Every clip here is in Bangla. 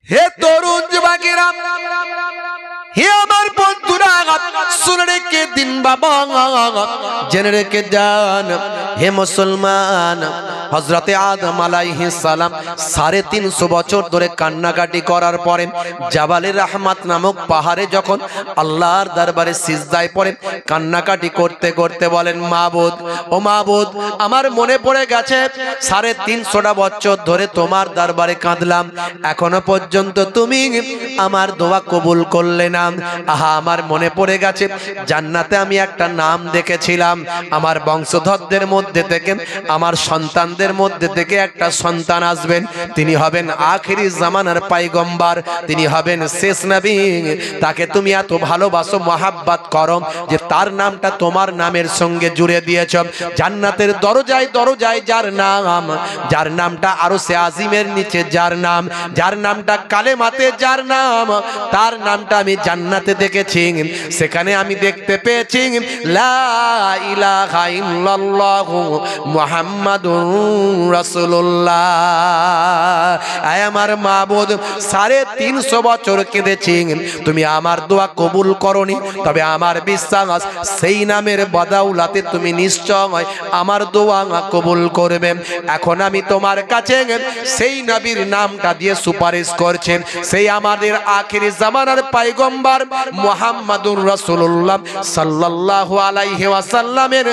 হে তরুণ যুবকেরা, হে আমার বন্ধুরা, শুনে রেখে দিন বাবা, জেনে রেখে যান হে মুসলমান। হযরতে আদম আলাইহিস সালাম 350 বছর ধরে কান্নাকাটি করার পরে জাবালে রাহমাত নামক পাহাড়ে যখন আল্লাহর দরবারে সিজদায় পড়ে কান্নাকাটি করতে করতে বলেন, মাবুদ, ও মাবুদ, আমার মনে পড়ে গেছে 350 বছর ধরে তোমার দরবারে কাঁদলাম, এখনো পর্যন্ত তুমি আমার দোয়া কবুল করলে না। আহা, আমার মনে পড়ে গেছে জান্নাতে আমি একটা নাম দেখেছিলাম, আমার বংশধরদের মধ্যে থেকে, আমার সন্তানদের মধ্যে থেকে একটা সন্তান আসবেন, তিনি হবেন আখিরি জামানার পয়গম্বর, তিনি হবেন শেষ নবী। তাকে তুমি এত ভালোবাসো, মহাব্বত করো যে তার নামটা তোমার নামের সঙ্গে জুড়ে দিয়েছ। জান্নাতের দরজায় দরজায় যার নাম, যার নামটা আরশে আজিমের নিচে যার নাম, যার নামটা কালেমাতে যার নাম, তার নামটা আমি জান্নাতে দেখেছি। সেখানে আমি দেখতে পেয়েছি লা ইলাহা ইল্লাল্লাহু মুহাম্মাদুর রাসূলুল্লাহ। আয় আমার মাবুদ, 350 বছর কেঁদেছি, তুমি আমার দোয়া কবুল করনি, তবে আমার বিশ্বাস সেই নামের বদৌলতে তুমি নিশ্চয় আমার দোয়া কবুল করবে। এখন আমি তোমার কাছে সেই নবীর নামটা দিয়ে সুপারিশ করছেন, সেই আমাদের আখিরি জামানার পয়গম্বর মুহাম্মাদুর রাসূলুল্লাহ সাল্লাল্লাহু আলাইহি ওয়াসাল্লামের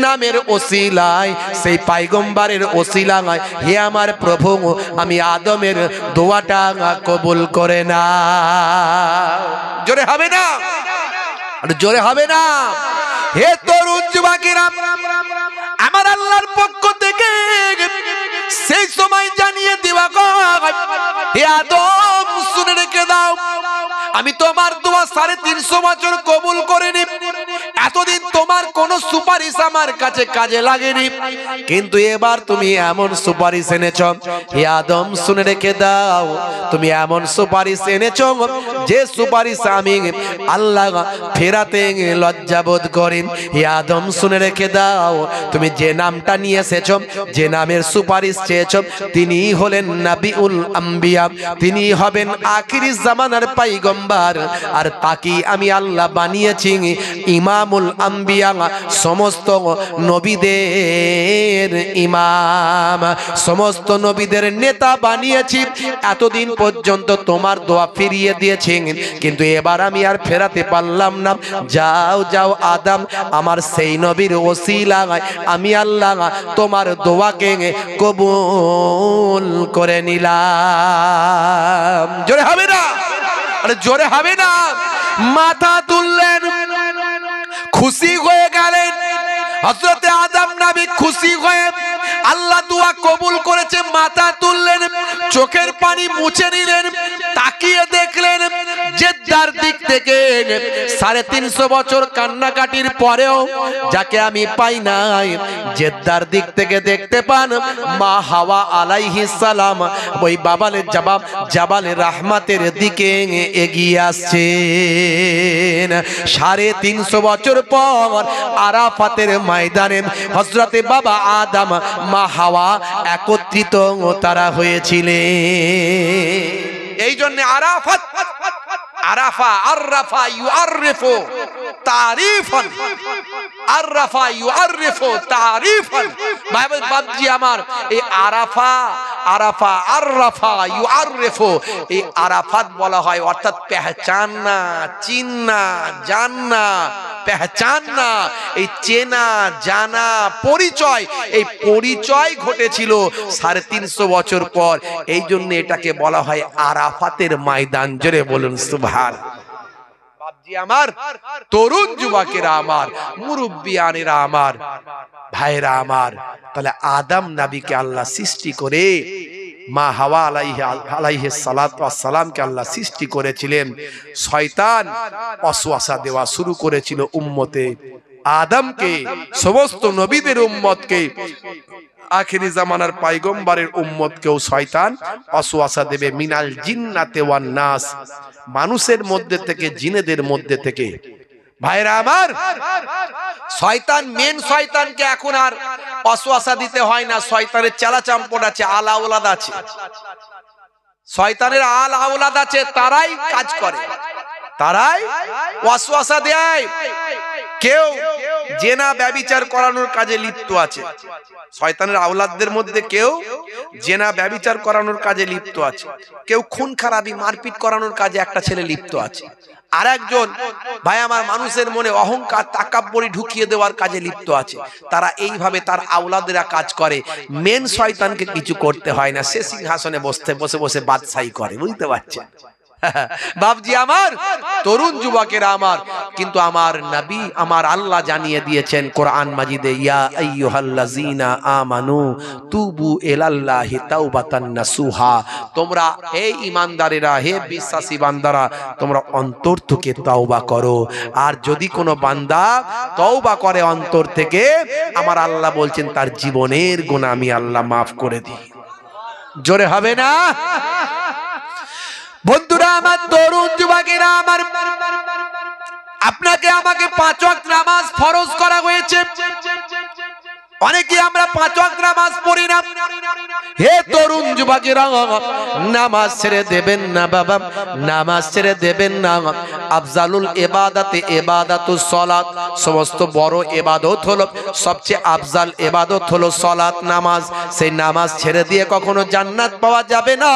নামের ওসিলায়, সেই পয়গম্বরের ওসিলায় হে আমার প্রভু, আমি আদমের দোয়াটা কবুল করে না। জোরে হবে না? জোরে হবে না? হে তরুণ যুবকেরা, আমার আল্লাহর পক্ষ থেকে সেই সময় জানিয়ে দেওয়া, হে আদম, শুনে রেখে দাও, আমি তোমার দোয়া 350 বছর কবুল করিনি, এতদিন তোমার কোন সুপারিশ আমার কাছে কাজে লাগেনি, কিন্তু এবার তুমি এমন সুপারিশ এনেছ, হে আদম শুনে রেখে দাও, তুমি এমন সুপারিশ এনেছ যে সুপারিশ আমি আল্লাহ ফেরাতে লজ্জাবোধ করেন। হে আদম শুনে রেখে দাও, তুমি যে নামটা নিয়ে এসেছ, যে নামের সুপারিশ চেয়েছ, তিনি হলেন নবিউল আম্বিয়া, তিনি হবেন আখিরি জামানার পয়গম্বর, আর তাকে আমি আল্লাহ বানিয়েছি ইমামুল আম্বিয়া, সমস্ত নবীদের ইমাম, সমস্ত নবীদের নেতা বানিয়েছি। এতদিন পর্যন্ত তোমার দোয়া ফিরিয়ে দিয়েছেন, কিন্তু এবার আমি আর ফেরাতে পারলাম না। যাও যাও আদম, আমার সেই নবীর ওসিলায় আমি আল্লাহ তোমার দোয়াকে কবুল করে নিলাম। জোরে হবে না? আরে জোরে হবে না? মাথা তুললেন, খুশি হয়ে গেলেন। হযরতে আদম নবী খুশি হয়ে আল্লাহ দোয়া কবুল করেছে, মাথা তুললেন, চোখের পানি মুছে নিলেন, তাকিয়ে দেখলেন জেদ্দার দিক থেকে 350 বছর কান্নাকাটির পরেও যাকে আমি পাই নাই, জেদ্দার দিক থেকে দেখতে পান মা হাওয়া আলাইহিস সালাম ওই জাবালে রাহমাতের দিকে এগিয়ে আসছেন। 350 বছর পর আরাফাতের ময়দানে হযরতে বাবা আদম, মা হাওয়া একত্রিত তারা হয়েছিলেন। এই জন্য আরাফাত, আরাফা, আররাফা ইউআররিফু তারিফান, আররাফা ইউআররিফু তারিফান। বাবজি আমার, এই আরাফা, আরাফা, আররাফা ইউআররিফু, এই আরাফাত বলা হয় অর্থাৎ পেহচাননা, চিননা, জাননা, পেহচাননা, এই চেনা জানা পরিচয়, এই পরিচয় ঘটেছিল 350 বছর পর। এই জন্য এটাকে বলা হয় আরাফাতের ময়দান। জোরে বলুন সুবহানাল্লাহ। বাপজি আমার, তরুণ যুবকেরা আমার, মুরব্বিয়ানেরা আমার, ভাইরা আমার, তাহলে আদম নবীকে আল্লাহ সৃষ্টি করে মা হাওয়া আলাইহিস সালাতু ওয়াস সালামকে আল্লাহ সৃষ্টি করেছিলেন। শয়তান ওয়াসওয়াসা দেওয়া শুরু করেছিল উম্মতে আদমকে, সমস্ত নবীদের উম্মতকে, আখিরি জামানার পয়গম্বরের উম্মতকেও শয়তান ওয়াসওয়াসা দেবে। মিনাল জিন্নাতে ওয়ান নাস, মানুষের মধ্যে থেকে, জিনেদের মধ্যে থেকে। ভাইরা আমার, শয়তান, মেন শয়তানকে এখন আর ওয়াসওয়াসা দিতে হয় না। শয়তানের চালা চাম্পট আছে, আলা ওলাদ আছে। শয়তানের আল আওলাদ আছে, তারাই কাজ করে, তারাই ওয়াসওয়াসা দেয়। কেউ জেনা ব্যভিচার করানোর কাজে লিপ্ত আছে, শয়তানের আওলাদদের মধ্যে কেউ জেনা ব্যভিচার করানোর কাজে লিপ্ত আছে, কেউ খুন খারাপি মারপিট করানোর কাজে একটা ছেলে লিপ্ত আছে, আর একজন ভাই আমার মানুষের মনে অহংকার তাকাব্বুরি ঢুকিয়ে দেওয়ার কাজে লিপ্ত আছে। তারা এইভাবে তার আওলাদেরা কাজ করে। মেন শয়তানকে কিছু করতে হয় না, সে সিংহাসনে বসে বসে বাদশাহী করে, বুঝতে পারছেন বাপজি আমার, তরুণ যুবকেরা আমার। কিন্তু আমার নবী, আমার আল্লাহ জানিয়ে দিয়েছেন কোরআন মাজিদে, ইয়া আইয়ুহাল্লাযীনা আমানু তুবু ইলাল্লাহি তাওবাতান নাসুহা, তোমরা হে ঈমানদারেরা, হে বিশ্বাসী বান্দারা, তোমরা অন্তর থেকে তওবা করো। আর যদি কোনো বান্দা তওবা করে অন্তর থেকে, আমার আল্লাহ বলছেন তার জীবনের গুনাহ আমি আল্লাহ মাফ করে দিই। জোরে হবে না? বন্ধুরা আমার, তরুণ যুবকেরা আমার, আপনাকে আমাকে 5 ওয়াক্ত নামাজ ফরজ করা হয়েছে। অনেকে আমরা 5 ওয়াক্ত নামাজ পড়ি না। হে তরুণ যুবকেরা, নামাজ ছেড়ে দেবেন না বাবা, নামাজ ছেড়ে দেবেন না। আফজালুল ইবাদাতে ইবাদাতুস সালাত, সমস্ত বড় ইবাদত হলো, সবচেয়ে আফজাল ইবাদত হলো সালাত, নামাজ। সেই নামাজ ছেড়ে দিয়ে কখনো জান্নাত পাওয়া যাবে না।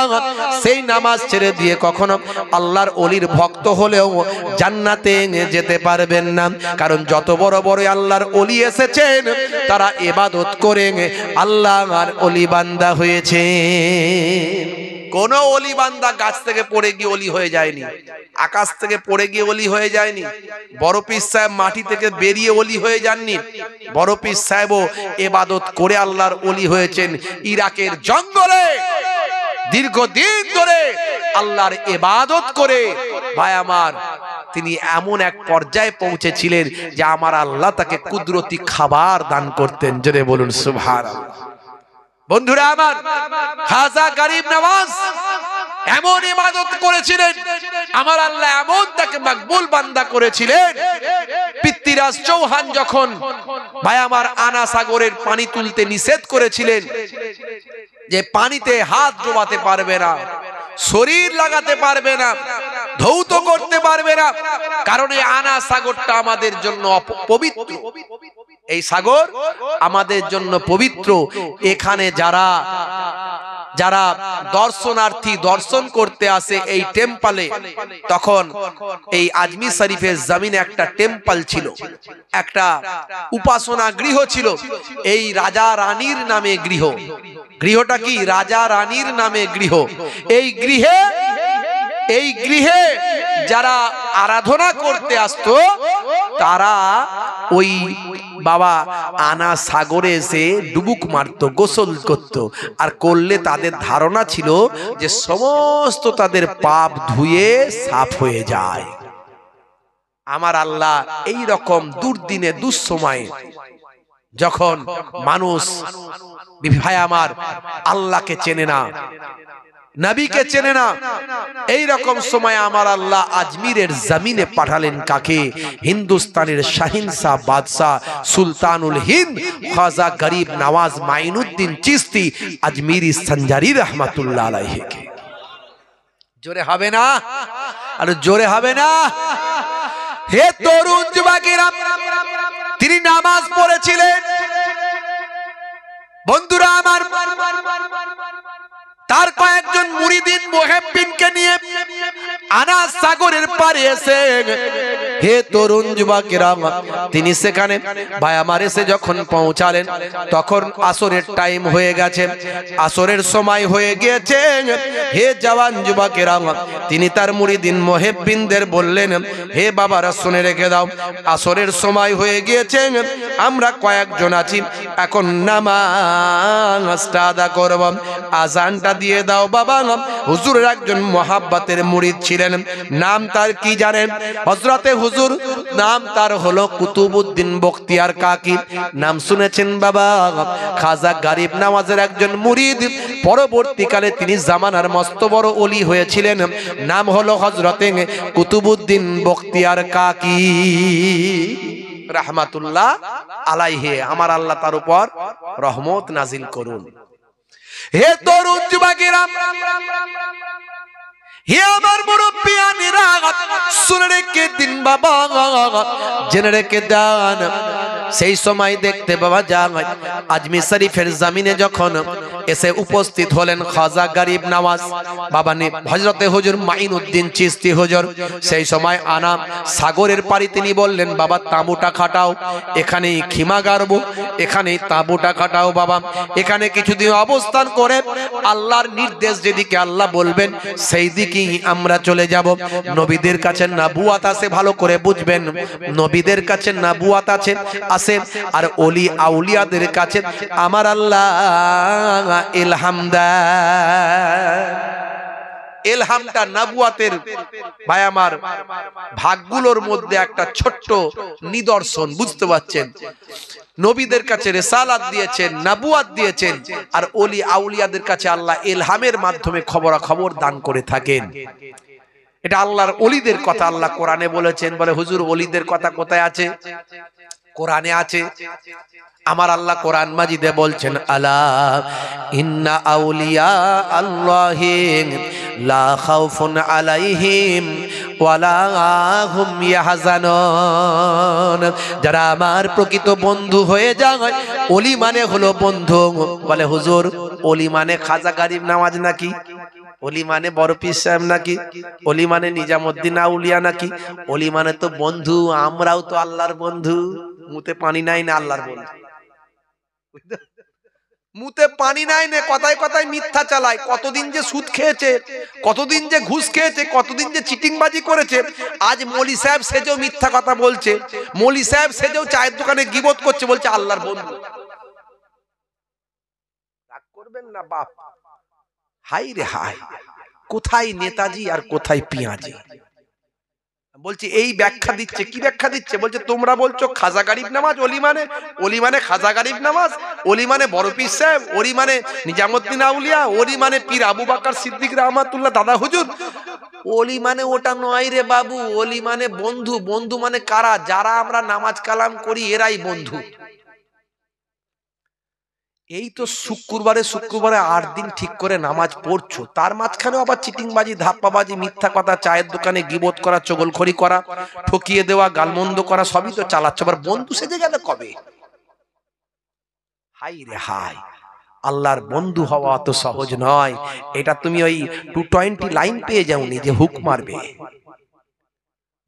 সেই নামাজ ছেড়ে দিয়ে কখনো আল্লাহর ওলির ভক্ত হলেও জান্নাতে যেতে পারবেন না। কারণ যত বড় বড় আল্লাহর ওলি এসেছেন, তারা ইবাদত করে আল্লাহর ওলি বান্দা হয়েছে। কোন ওলি বান্দা গাছ থেকে পড়ে গিয়ে ওলি হয়ে যায়নি, আকাশ থেকে পড়ে গিয়ে ওলি হয়ে যায়নি। বড় পীর সাহেব মাটি থেকে বেরিয়ে ওলি হয়ে যাননি। বড় পীর সাহেবও ইবাদত করে আল্লাহর ওলি হয়েছেন। ইরাকের জঙ্গলে দীর্ঘদিন ধরে আল্লাহর ইবাদত করে ভাই আমার তিনি এমন এক পর্যায়ে পৌঁছেছিলেন যে আমার আল্লাহ তাকে কুদরতি খাবার দান করতেন। জোরে বলুন সুবহানাল্লাহ। বন্ধুরা আমার, খাজা গরিব নওয়াজ এমন ইবাদত করেছিলেন, আমার আল্লাহ এমন তাকে মকবুল বান্দা করেছিলেন। পৃথ্বীরাজ চৌহান যখন ভাই আমার আনা সাগরের পানি তুলতে নিষেধ করেছিলেন, যে পানিতে হাত ডোবাতে পারবে না, শরীর লাগাতে পারবে না, ধৌত করতে পারবে না, কারণ এই আনা সাগরটা আমাদের জন্য পবিত্র। এই সাগর আমাদের জন্য পবিত্র। এখানে যারা যারা দর্শনার্থী দর্শন করতে আসে এই টেম্পলে, তখন এই আজমির শরীফের জমিনে একটা টেম্পল ছিল, একটা উপাসনা গৃহ ছিল। এই রাজা রানীর নামে গৃহ। গৃহটা কি? রাজা রানীর নামে গৃহ। এই গৃহে যারা আরাধনা করতে আসতো, তারা ওই বাবা আনা সাগরে এসে ডুবুক মারত, গোসল করত। আর করলে তাদের ধারণা ছিল যে সমস্ত তাদের পাপ ধুয়ে সাফ হয়ে যায়। আমার আল্লাহ এই রকম দুর্দিনে দুঃসময়ে যখন মানুষ ভাই আমার আল্লাহকে চেনে না, নবীকে চেনে না, এই রকম সময় আমার আল্লাহ আজমিরের জমিনে পাঠালেন কাকে? হিন্দুস্তানের শাহিনশাহ বাদশাহ সুলতানুল হিন্দ খাজা গরিব নওয়াজ মাইনুদ্দিন চিশতি আজমিরি সঞ্জারি রহমাতুল্লাহ আলাইহিকে। জোরে হবে না? আর জোরে হবে না? হে তরুণ যুবকেরা, তিনি নামাজ পড়েছিলেন। বন্ধুরা আমার, তার কয়েকজন মুরিদিন মুহিব্বিনকে নিয়ে আনা সাগরের পারে এসে, হে তরুণ যুবকেরা, তিনি সেখানে ভাই আমার এসে যখন পৌঁছালেন, তখন আসরের টাইম হয়ে গেছে, আসরের সময় হয়ে গিয়েছে। হে জওয়ান যুবকেরা, তিনি তার মুরিদিন মুহিব্বিনদের বললেন, হে বাবারা শুনে রেখে দাও, আসরের সময় হয়ে গিয়েছে, আমরা কয়েকজন আছি, এখন নামাজটা আদা করব, আজানটা দিয়ে দাও বাবা। হুজুরের একজন মহাব্বতের মুরিদ ছিলেন, নাম তার কি জানেন? হযরতে হুজুর, নাম তার হলো কুতুবউদ্দিন বখতিয়ার কাকি। নাম শুনেছেন বাবা? খাজা গরিব নওয়াজের একজন মুরিদ। পরবর্তীকালে তিনি জামানার মস্ত বড় ওলি হয়েছিলেন। নাম হলো হযরতে কুতুবউদ্দিন বখতিয়ার কাকি রাহমাতুল্লাহ আলাইহি। আমার আল্লাহ তার উপর রহমত নাজিল করুন। হে তরুণ যুবকেরা, হে আমার মুরব্বিয়ানেরা, শুনে রেখে দিন বাবা, জেনে রেখে দেন। সেই সময় দেখতে পাওয়া যায় আজমির শরীফের জমিনে যখন এসে উপস্থিত হলেন খাজা গরিব নওয়াজ বাবা হযরতে হুজুর মাইনুদ্দিন চিশতি হুজুর, সেই সময় আনা সাগরের পাড়ি তিনি বললেন, বাবা তাঁবুটা খাটাও, এখানেই খিমা গাড়বো, এখানেই তাঁবুটা খাটাও বাবা, এখানে কিছুদিন অবস্থান করে আল্লাহর নির্দেশ যেদিকে আল্লাহ বলবেন সেই দিকেই আমরা চলে যাব। নবীদের কাছে নবুয়াত আছে, ভালো করে বুঝবেন, নবীদের কাছে নবুয়াত আছে আর ওলি আউলিয়াদের কাছে আমার আল্লাহ ইলহাম দেয়। ইলহামটা নবুয়াতের ভাই আমার ভাগগুলোর মধ্যে একটা ছোট্ট নিদর্শন, বুঝতে পারছেন? নবীদের কাছে রিসালাত দিয়েছেন, নবুয়াত দিয়েছেন, আর ওলি আউলিয়াদের কাছে আল্লাহ ইলহামের মাধ্যমে খবরাখবর দান করে থাকেন। এটা আল্লাহর ওলিদের কথা আল্লাহ কোরআনে বলেছেন। বলে হুজুর ওলিদের কথা কোথায় আছে? কোরআনে আছে। আমার আল্লাহ কোরআন মাজিদে বলছেন, আলা ইন্না আউলিয়া আল্লাহি লা খাউফুন আলাইহিম ওয়ালা হুম ইয়াহজানুন। যারা আমার প্রকৃত বন্ধু হয়ে যায়, ওলি মানে হলো বন্ধু। বলে হুজুর ওলি মানে খাজা গরিব নওয়াজ নাকি? ওলি মানে বড় পীর সাহেব নাকি? ওলি মানে নিজামুদ্দিন আউলিয়া নাকি? ওলি মানে তো বন্ধু, আমরাও তো আল্লাহর বন্ধু। মুতে পানি নাই না আল্লাহর বন্ধু, মুতে পানি নাই না, কথায় কথায় মিথ্যা চালায়। কতদিন যে সুদ খেয়েছে, কতদিন যে ঘুষ খেয়েছে, কতদিন যে চিটিংবাজি করেছে। আজ মৌলী সাহেব সেজেও মিথ্যা কথা বলছে, মৌলী সাহেব সেজেও চায়ের দোকানে গিবত করছে, বলছে আল্লাহর বন্ধু। রাগ করবেন না বাপ। হাই রে হাই, কোথায় নেতাজি আর কোথায় পিয়াজি? বলছি এই ব্যাখ্যা দিচ্ছে। কি ব্যাখ্যা দিচ্ছে? বলছে তোমরা বলছো খাজা গরিব নওয়াজ ওলি মানে, ওলি মানে খাজা গরিব নওয়াজ, ওলি মানে বড় পীর সাহেব, ওলি মানে নিজামুদ্দিন আউলিয়া, ওলি মানে পীর আবু বকর সিদ্দিক রহমাতুল্লাহ দাদা হুজুর। ওলি মানে ওটা নয় রে বাবু, ওলি মানে বন্ধু। বন্ধু মানে কারা? যারা আমরা নামাজ কালাম করি এরাই বন্ধু। এই তো শুক্রবারে 8 দিন ঠিক করে নামাজ পড়ছো, তার মাঝখানে আবার চিটিংবাজি, ধাপ্পাবাজি, মিথ্যা কথা, চায়ের দোকানে গিবত করা, চগলখড়ি করা, ঠকিয়ে দেওয়া, গালমন্দ করা, সবই তো চালাচ্ছ। আবার বন্ধু সেজে গেলে কবে? হাই রে হাই, আল্লাহর বন্ধু হওয়া তো সহজ নয়। এটা তুমি ওই 220 লাইন পেয়ে যাওনি যে হুক মারবে।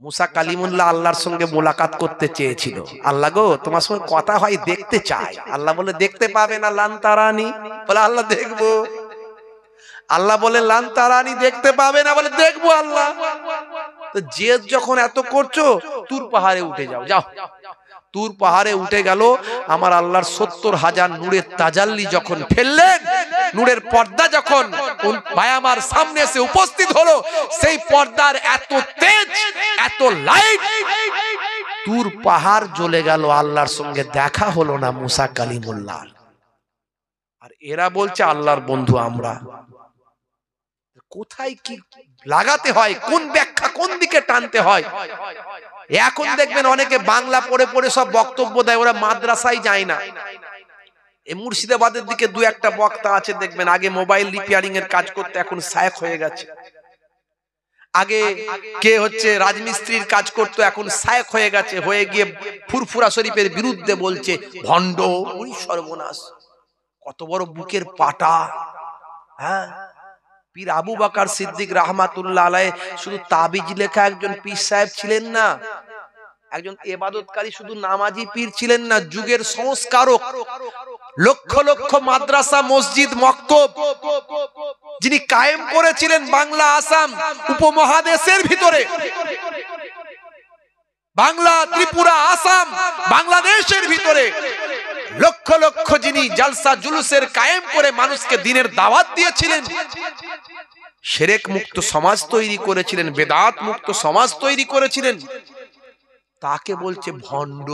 মুসা কালিমুল্লাহ আল্লাহর সঙ্গে মোলাকাত করতে চেয়েছিল। আল্লাহ গো তোমার সঙ্গে কথা হয়, দেখতে চাই। আল্লাহ বলে দেখতে পাবে না, লান তারানি। বলে আল্লাহ দেখবো। আল্লাহ বলে লান তারানি, দেখতে পাবে না। বলে দেখবো আল্লাহ। তো জেদ যখন এত করছো, তুর পাহাড়ে উঠে যাও। যাও তুর পাহাড়ে উঠে গেল। আমার আল্লাহর 70,000 নূরের তাজাল্লি যখন ফেললেন, নূরের পর্দা যখন ভাই আমার সামনে এসে উপস্থিত হলো, সেই পর্দার এত তেজ, এত লাইট, তুর পাহাড় জ্বলে গেল। আল্লাহর সঙ্গে দেখা হলো না মুসা কালিমুল্লাহ। আর এরা বলছে আল্লাহর বন্ধু আমরা। কোথায় কি লাগাতে হয়, কোন ব্যাখ্যা কোন দিকে টানতে হয়? এখন দেখবেন অনেকে বাংলা পড়ে পড়ে সব বক্তব্য দেয়, ওরা মাদ্রাসায় যায় না। এই মুর্শিদাবাদের দিকে 2-1টা বক্তা আছে দেখবেন, আগে মোবাইল রিপেয়ারিং এর কাজ করতে, এখন শায়েখ হয়ে গেছে। আগে কে হচ্ছে রাজমিস্ত্রির কাজ করতো, এখন শায়েখ হয়ে গেছে। হয়ে গিয়ে ফুরফুরা শরীফের বিরুদ্ধে বলছে ভণ্ড। ওই সর্বনাশ, কত বড় বুকের পাটা। হ্যাঁ, পীর আবু বকর সিদ্দিক রহমাতুল্লাহ আলাইহি শুধু তাবিজ লেখা একজন পীর সাহেব ছিলেন না, একজন ইবাদতকারী শুধু নামাজি পীর ছিলেন না, যুগের সংস্কারক। লক্ষ লক্ষ মাদ্রাসা, মসজিদ, মক্তব যিনি কায়েম করেছিলেন বাংলা, আসাম উপমহাদেশের ভিতরে। বাংলা, ত্রিপুরা, আসাম, বাংলাদেশের ভিতরে লক্ষ লক্ষ যিনি জালসা জুলুসের কায়েম করে মানুষকে দ্বীনের দাওয়াত দিয়েছিলেন, শিরক মুক্ত সমাজ তৈরি করেছিলেন, বেদাত মুক্ত সমাজ তৈরি করেছিলেন, তাকে বলছে ভণ্ড।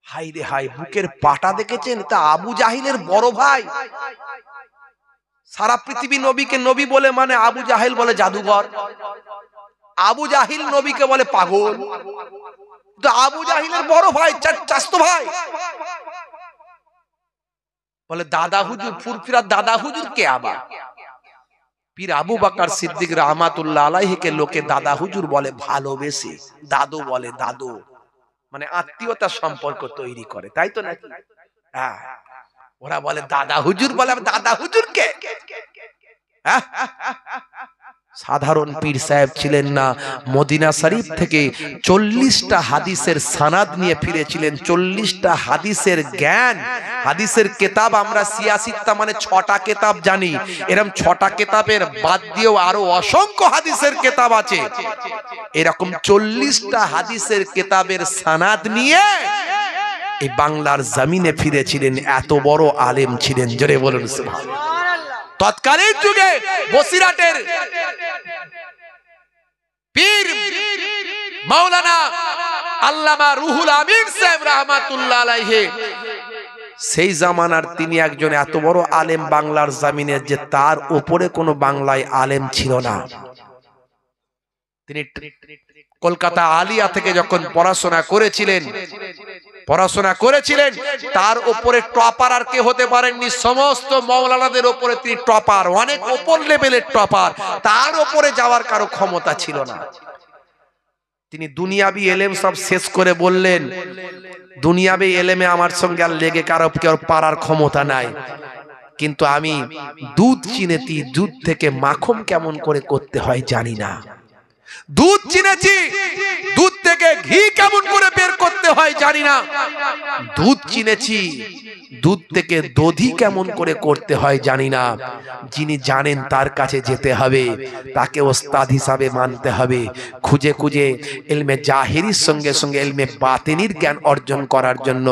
হাই রে হাই, বুকের পাটা দেখেছেন? তা আবু জাহিলের বড় ভাই। সারা পৃথিবী নবীকে নবী বলে মানে, আবু জাহিল বলে জাদুঘর, আবু জাহিল নবীকে বলে পাগল। তো আবু জাহিলের বড় ভাই, চাচাতো ভাই, বলে দাদা হুজুর, ফুরফিরার দাদা হুজুর কে আবার? পীর আবু বকর সিদ্দিক রাহমাতুল্লাহ আলাইহিকে লোকে দাদা হুজুর বলে ভালোবেসে, দাদু বলে, দাদু মানে আত্মীয়তার সম্পর্ক তৈরি করে, তাই তো নাকি? হ্যাঁ, ওরা বলে দাদা হুজুর, বলে দাদা হুজুর কে? সাধারণ পীর সাহেব ছিলেন না, মদিনা শরীফ থেকে 40টা হাদিসের সানাদ নিয়ে ফিরেছিলেন। 40টা হাদিসের জ্ঞান, হাদিসের কিতাব আমরা সিয়াসিত্তা মানে 6টা কিতাব জানি, এরকম 6টা কিতাবের বাদ দিয়েও আরো অসংখ্য হাদিসের কিতাব আছে। এরকম 40টা হাদিসের কিতাবের সানাদ নিয়ে এই বাংলার জমিনে ফিরেছিলেন। এত বড় আলেম ছিলেন, জোরে বলুন সুবহানাল্লাহ। তৎকালীন যুগে বসিরাটের পীর মাওলানা আল্লামা রুহুল আমিন সাহেব রাহমাতুল্লাহ আলাইহি, সেই জামানার তিনি একজন এত বড় আলেম বাংলার জমিনে যে তার উপরে কোনো বাংলায় আলেম ছিল না। তিনি কলকাতা আলিয়া থেকে যখন পড়াশোনা করেছিলেন তার উপরে টপার আর কে হতে পারেননি। সমস্ত মাওলানাদের উপরে তিনি টপার, অনেক উপর লেভেলের টপার, তার উপরে যাওয়ার কারো ক্ষমতা ছিল না। তিনি দুনিয়াবি এলেম সব শেষ করে বললেন, দুনিয়াবি এলেমে আমার সঙ্গে আর লেগে কারো কেউ পারার ক্ষমতা নাই, কিন্তু আমি দুধ চিনেছি, দুধ থেকে মাখন কেমন করে করতে হয় জানি না। দুধ চিনেছি, দুধ থেকে ঘি কেমন করে বের করতে হয় জানি না। দুধ চিনেছি, দুধ থেকে দধি কেমন করে করতে হয় জানি না। যিনি জানেন তার কাছে যেতে হবে, তাকে ওস্তাদ হিসাবে মানতে হবে। খুঁজে খুঁজে ইলমে জাহিরির সঙ্গে সঙ্গে ইলমে বাতিনির জ্ঞান অর্জন করার জন্য,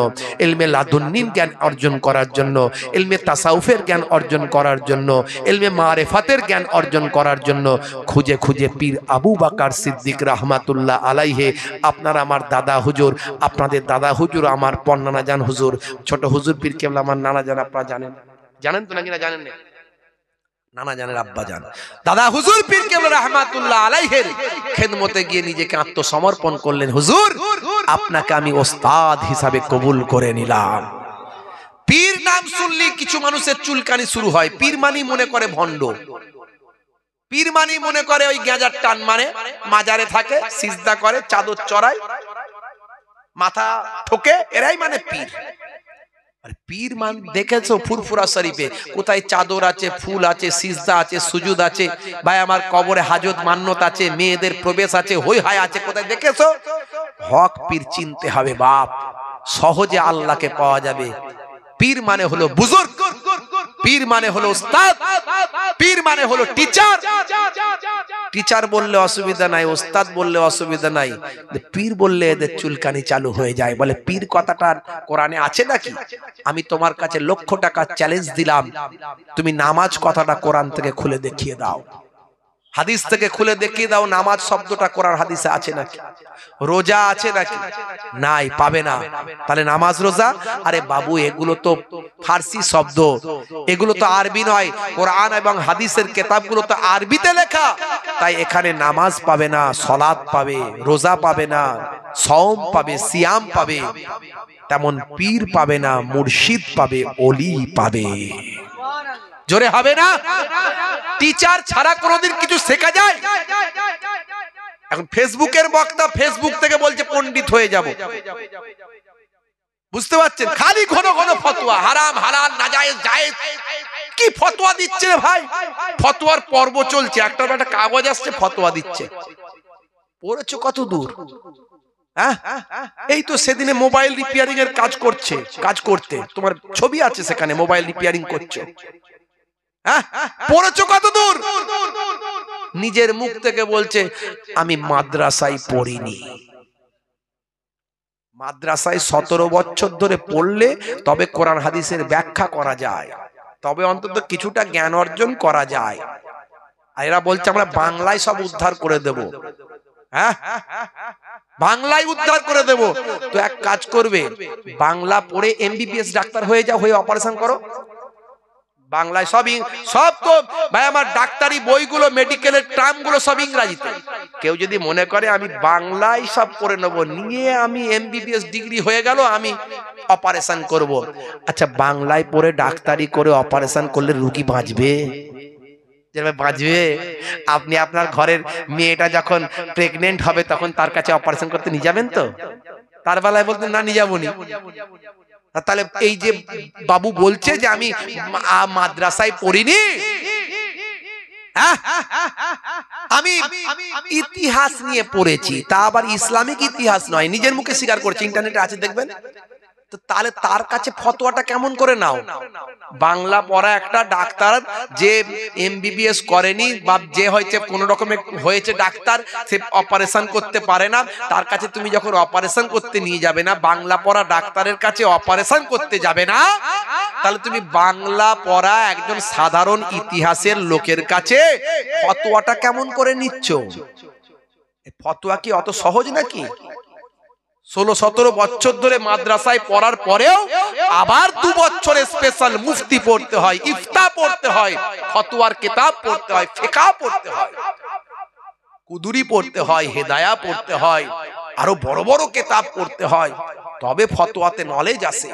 ইলমে লাদুন্নির জ্ঞান অর্জন করার জন্য, ইলমে তাসাউফের জ্ঞান অর্জন করার জন্য, ইলমে মারিফাতের জ্ঞান অর্জন করার জন্য খুঁজে খুঁজে পীর আবু বকর সিদ্দিক রাহমাতুল্লাহ আলাইহি, আপনার আমার দাদা হুজুর, আপনাদের দাদা হুজুর আমার পন্নানা জান হুজুর, ছোট হুজুর পীর কেবলা আমার নানা জান, আপনারা জানেন তো নাকি না জানেন না? নানা জানের আব্বা জান দাদা হুজুর পীর কেবলা রাহমাতুল্লাহ আলাইহির খেদমতে গিয়ে নিজেকে আত্মসমর্পণ করলেন। হুজুর, আপনাকে আমি ওস্তাদ হিসাবে কবুল করে নিলাম। পীর নাম শুনলে কিছু মানুষের চুলকানি শুরু হয়। পীর মানি মনে করে ভণ্ড, পীর মানি মনে করে ওই গেঁজার টান মারে, মাজারে থাকে, সিজদা করে, চাদর চড়ায়, মাথা ঠোকে, এরাই মানে পীর। পীর মান দেখেছো ফুরফুরা শরীফে কোথায় চাদর আছে, ফুল আছে, সিজদা আছে, সুজুদ আছে, ভাই আমার কবরে হাজত মান্নত আছে, মেয়েদের প্রবেশ আছে, হই হায় আছে, কোথায় দেখেছো? হক পীর চিনতে হবে বাপ, সহজে আল্লাহকে পাওয়া যাবে। পীর মানে হলো বুজুর্গ, পীর মানে হলো উস্তাদ, পীর মানে হলো টিচার। টিচার বললে অসুবিধা নাই, উস্তাদ বললে অসুবিধা নাই, পীর বললে এদের চুলকানি চালু হয়ে যায়। বলে পীর কথাটা কোরআনে আছে নাকি? আমি তোমার কাছে লক্ষ টাকা চ্যালেঞ্জ দিলাম, তুমি নামাজ কথাটা কোরআন থেকে খুলে দেখিয়ে দাও, হাদিস থেকে খুলে দেখিয়ে দাও, নামাজ শব্দটা কোরআন হাদিসে আছে নাকি? রোজা আছে নাকি? নাই, পাবে না। তাহলে নামাজ রোজা, আরে বাবু এগুলো তো ফার্সি শব্দ, এগুলো তো আরবি নয়। কোরআন এবং হাদিসের কিতাবগুলো তো আরবিতে লেখা, তাই এখানে নামাজ পাবে না, সালাত পাবে, রোজা পাবে না, সওম পাবে, সিয়াম পাবে, তেমন পীর পাবে না, মুর্শিদ পাবে, ওলি পাবে। জোরে হবে না? টিচার ছাড়া কোনোদিন কিছু শেখা যায়? এখন ফেসবুকের বক্তা ফেসবুক থেকে বলছে পণ্ডিত হয়ে যাব, বুঝতে পারছেন? খালি ঘন ঘন ফতোয়া, হারাম হালাল নাজায়েজ জায়েজ, কি ফতোয়া দিচ্ছে রে ভাই? ফতোয়ার পর্ব চলছে, একটা কাগজ আসছে ফতোয়া দিচ্ছে। পড়েছো কত দূর? হ্যাঁ, এই তো সেদিনে মোবাইল রিপেয়ারিং এর কাজ করতে তোমার ছবি আছে সেখানে, মোবাইল রিপেয়ারিং করছো। হ্যাঁ, পড়েছো কত দূর? নিজের মুখ থেকে বলছে আমি মাদ্রাসায় পড়িনি। মাদ্রাসায় 17 বছর ধরে পড়লে তবে কোরআন হাদিসের ব্যাখ্যা করা যায়, তবে অন্তত কিছুটা জ্ঞান অর্জন করা যায়। আর এরা বলছে আমরা বাংলায় সব উদ্ধার করে দেব। হ্যাঁ, বাংলায় উদ্ধার করে দেব। তো এক কাজ করবে, বাংলা পড়ে এমবিবিএস ডাক্তার হয়ে যাও, হয়ে অপারেশন করো। বাংলায় সব তো ভাই আমার ডাক্তারি বইগুলো, মেডিকেলের টার্মগুলো সব ইংরেজিতে। কেউ যদি মনে করে আমি বাংলায় সব পড়ে নেব, নিয়ে আমি এমবিবিএস ডিগ্রি হয়ে গেল, আমি অপারেশন করব। আচ্ছা, বাংলায় পড়ে ডাক্তারি করে অপারেশন করলে রোগী বাঁচবে? যে বাঁচবে। আপনি আপনার ঘরের মেয়েটা যখন প্রেগনেন্ট হবে তখন তার কাছে অপারেশন করতে নিয়ে যাবেন তো? তার বেলায় বলতেন না নিয়ে যাবো নি। তাহলে এই যে বাবু বলছে যে আমি মাদ্রাসায় পড়িনি, আমি ইতিহাস নিয়ে পড়েছি, তা আবার ইসলামিক ইতিহাস নয়, নিজের মুখে স্বীকার করছে, ইন্টারনেটে আছে দেখবেন। তো তাহলে তার কাছে ফতোয়াটা কেমন করে নাও? বাংলা পড়া একটা ডাক্তার যে এমবিবিএস করেনি বা যে হয়েছে কোন রকমে হয়েছে ডাক্তার, সে অপারেশন করতে পারে না, তার কাছে তুমি যখন অপারেশন করতে নিয়ে যাবে না, বাংলা পড়া ডাক্তারের কাছে অপারেশন করতে যাবে না, তাহলে তুমি বাংলা পড়া একজন সাধারণ ইতিহাসের লোকের কাছে ফতোয়াটা কেমন করে নিচ্ছ? ফতোয়া কি অত সহজ নাকি? 16-17 বছর ধরে মাদ্রাসায় পড়ার পরেও আবার 2 বছরে স্পেশাল মুফতি পড়তে হয়, ইফতা পড়তে হয়, ফতোয়ার কিতাব পড়তে হয়, ফিকহ পড়তে হয়, কুদুরি পড়তে হয়, হেদায়া পড়তে হয়, আরো বড় বড় কিতাব পড়তে হয়, তবে ফতোয়াতে নলেজ আসে।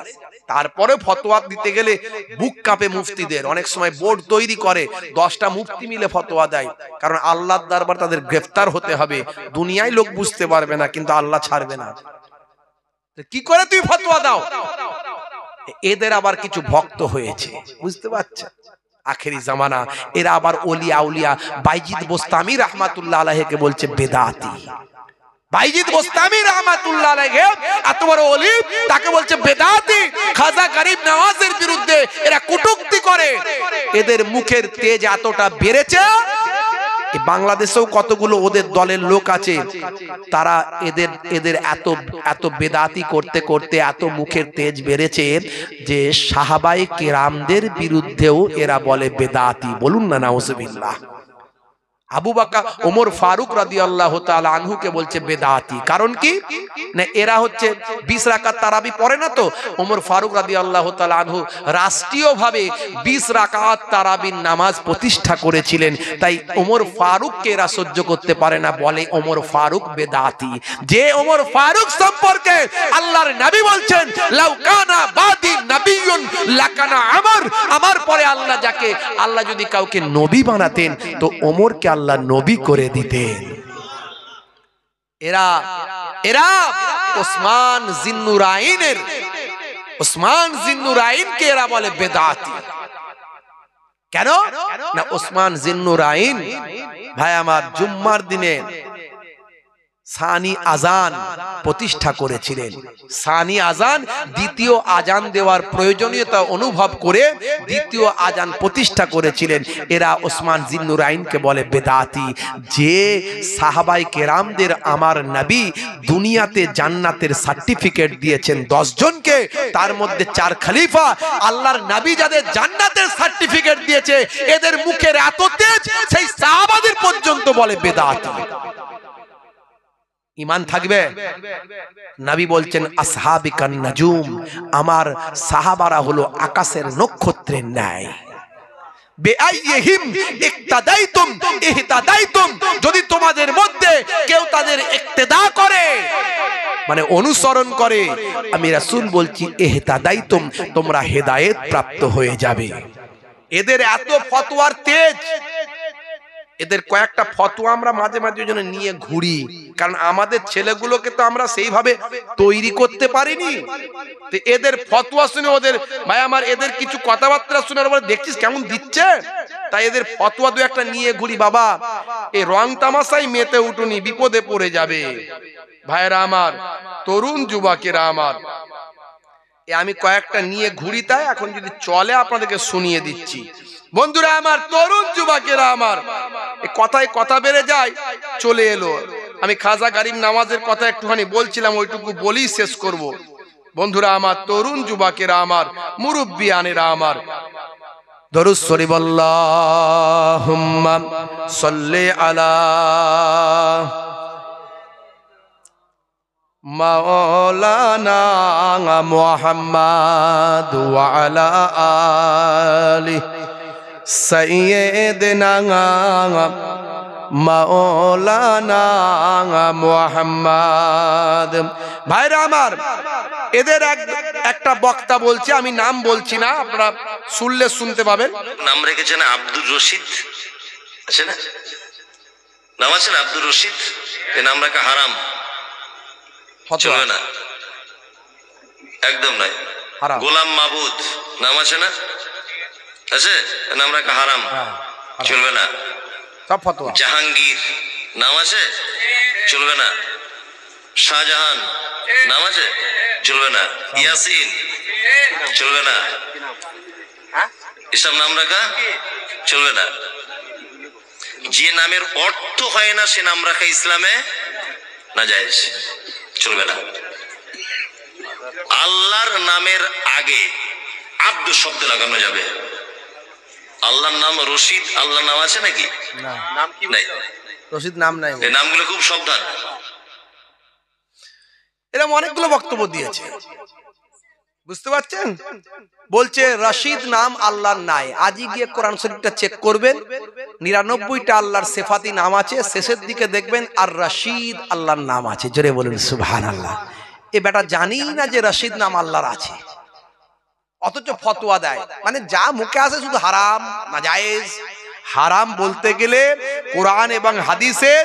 তারপরে ফতোয়া দিতে গেলে বুক কাঁপে মুফতিদের। অনেক সময় বোর্ড তৈরি করে 10টা মুফতি মিলে ফতোয়া দেয়, কারণ আল্লাহর দরবার তাদের গ্রেফতার হতে হবে। দুনিয়ায় লোক বুঝতে পারবে না, কিন্তু আল্লাহ ছাড়বে না। কি করে তুই ফতোয়া দাও? এদের আবার কিছু ভক্ত হয়েছে, বুঝতে পারছেন? আখেরি জামানা, এরা আবার ওলিয়া আউলিয়া বাইজিদ বোস্তামি রাহমাতুল্লাহ আলাইহিকে বলছে বেদাতি। বাইজিদ বোস্তামি রাহমাতুল্লাহ আলাইহি এত বড় ওলি, তাকে বলছে বেদাতি। খাজা গরিব নওয়াজের বিরুদ্ধে এরা কটূক্তি করে। এদের মুখের তেজ এতটা বেড়েছে, বাংলাদেশেও কতগুলো ওদের দলের লোক আছে, তারা এদের এত বেদাতি করতে করতে এত মুখের তেজ বেড়েছে যে সাহাবায়ে কেরামদের বিরুদ্ধেও এরা বলে বেদাতি। বলুন না নাউজুবিল্লাহ। আবু বকর ওমর ফারুক রাদিয়াল্লাহু তাআলা আনহুকে বলছে বেদাতি। কারণ কি না, এরা হচ্ছে 20 রাকাত তারাবি পড়ে না তো। ওমর ফারুক রাদিয়াল্লাহু তাআলা আনহু রাষ্ট্রীয়ভাবে 20 রাকাত তারাবির নামাজ প্রতিষ্ঠা করেছিলেন, তাই ওমর ফারুককে এরা সহ্য করতে পারে না, বলে ওমর ফারুক বেদাতি। যে ওমর ফারুক সম্পর্কে আল্লাহর নবী বলছেন লাউ কানা বাদি নবিয়্যুন লাকানা আমর, আমার পরে আল্লাহ যদি কাউকে নবী বানাতেন তো ওমরকে আল্লাহ নবী করে দিতেন। এরা ওসমান জিন্নুরাইনকে এরা বলে বেদাতি। কেন না, ওসমান জিন্নুরাইন ভাই আমার জুম্মার দিনে সানি আজান প্রতিষ্ঠা করেছিলেন। সানি আজান, দ্বিতীয় আজান দেওয়ার প্রয়োজনীয়তা অনুভব করে দ্বিতীয় আজান প্রতিষ্ঠা করেছিলেন। এরা ওসমান জিন্নুরাইনকে বলে বেদাতি। যে সাহাবায়ে কেরামদের আমার নবী দুনিয়াতে জান্নাতের সার্টিফিকেট দিয়েছেন 10 জনকে, তার মধ্যে 4 খলিফা, আল্লাহর নবী যাদের জান্নাতের সার্টিফিকেট দিয়েছে, এদের মুখের এত তেজ সেই সাহাবাদের পর্যন্ত বলে বেদাতি। ঈমান থাকবে? নবী বলছেন আসহাবিকান নাজুম, আমার সাহাবারা হলো আকাশের নক্ষত্রের ন্যায়। বেআইহিম ইক্তাদাইতুম ইহতাদাইতুম, যদি তোমাদের মধ্যে কেউ তাদের ইক্তেদা করে মানে অনুসরণ করে, আমি রাসূল বলছি ইহতাদাইতুম, তোমরা হেদায়েত প্রাপ্ত হয়ে যাবে। এদের এত ফতোয়ার তেজ, এদের কয়েকটা ফতোয়া আমরা মাঝে মাঝে জন্য নিয়ে ঘুরি, কারণ আমাদের ছেলেগুলোকে তো আমরা সেইভাবে তৈরি করতে পারিনি। তো এদের ফতোয়া শুনে ওদের ভাই আমার এদের কিছু কথাবার্তা শুনে আমরা দেখছিস কেমন দিচ্ছে, তাই এদের ফতোয়া দু একটা নিয়ে ঘুরি। বাবা, এই রং তামাশাই মেতে উঠুনি, বিপদে পড়ে যাবে। ভাইরা আমার, তরুণ যুবকেরা আমার, আমি কয়েকটা নিয়ে ঘুরি, তাই এখন যদি চলে আপনাদেরকে শুনিয়ে দিচ্ছি। বন্ধুরা আমার, তরুণ যুবকেরা আমার, কথায় কথা বেড়ে যায়, চলে এলো। আমি খাজা গরিব নওয়াজের কথা একটুখানি বলছিলাম, ওইটুকু বলি শেষ করব। বন্ধুরা আমার, তরুণ যুবকেরা আমার, মুরব্বিয়ানেরা আমার, দরুদ শরীফ আল্লাহুম্মা সাল্লি আলা মাওলানা মুহাম্মাদ ওয়া আলা আলিহি সাইয়্যিদিনা মাওলানা মুহাম্মাদ। ভাইরা আমার, এদের একটা বক্তা বলছে, আমি নাম বলছি না, আপনারা শুনলে শুনতে পাবেন। নাম রেখেছেন আব্দুর রশিদ আছে না? নাম আছে না আব্দুর রশিদ, এ নাম রাখা হারাম, চলবে না, একদম নাই। গোলাম মাবুদ নাম আছে না? আছে, নাম রাখা হারাম, চলবে না। জাহাঙ্গীর নাম আছে, চলবে না। শাহজাহান নাম আছে, চলবে না। ইয়াসিন চলবে না, এসব নাম রাখা চলবে না। যে নামের অর্থ হয় না সে নাম রাখা ইসলামে নাজায়েজ, চলবে না। আল্লাহর নামের আগে আব্দ শব্দ লাগানো যাবে। আল্লাহর নাম রশিদ, আল্লাহর নাম আছে নাকি? নাই, রশিদ নাম নাই। এই নামগুলো খুব সাবধান। এরকম অনেকগুলো বক্তব্য দিয়েছে, বুঝতে পারছেন? বলছে রশিদ নাম আল্লাহর নাই। আজই গিয়ে কোরআন শরীফটা চেক করবেন, 99টা আল্লাহর সিফাতি নাম আছে, শেষের দিকে দেখবেন আর রশিদ আল্লাহর নাম আছে। জোরে বলুন সুবহানাল্লাহ। এ বেটা জানি না যে রশিদ নাম আল্লাহর আছে, অথচ ফতোয়া দেয়। মানে যা মুখে আসে শুধু হারাম, নাজায়েজ। হারাম বলতে গেলে কোরআন এবং হাদিসের,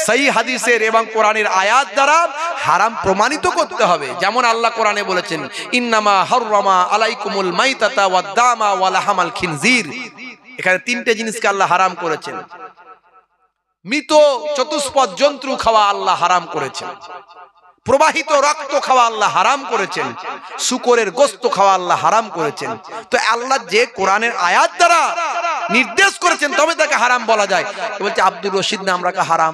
সহি হাদিসের এবং কোরআনের আয়াত দ্বারা হারাম প্রমাণিত করতে হবে। যেমন আল্লাহ কোরআনে বলেছেন, ইন্নামা হাররামা আলাইকুমুল মাইতাতা ওয়াদ দামা ওয়া লাহামাল খিনজির। এখানে তিনটে জিনিসকে আল্লাহ হারাম করেছেন। মৃত চতুষ্পদ জন্তু খাওয়া আল্লাহ হারাম করেছেন, প্রবাহিত রক্ত খাওয়া আল্লাহ হারাম করেছেন, শুকরের গোশত খাওয়া আল্লাহ হারাম করেছেন। তো আল্লাহ যে কোরআনের আয়াত দ্বারা নির্দেশ করেছেন তবে তাকে হারাম বলা যায়। বলছে আব্দুর রশিদ নাম রাখা হারাম,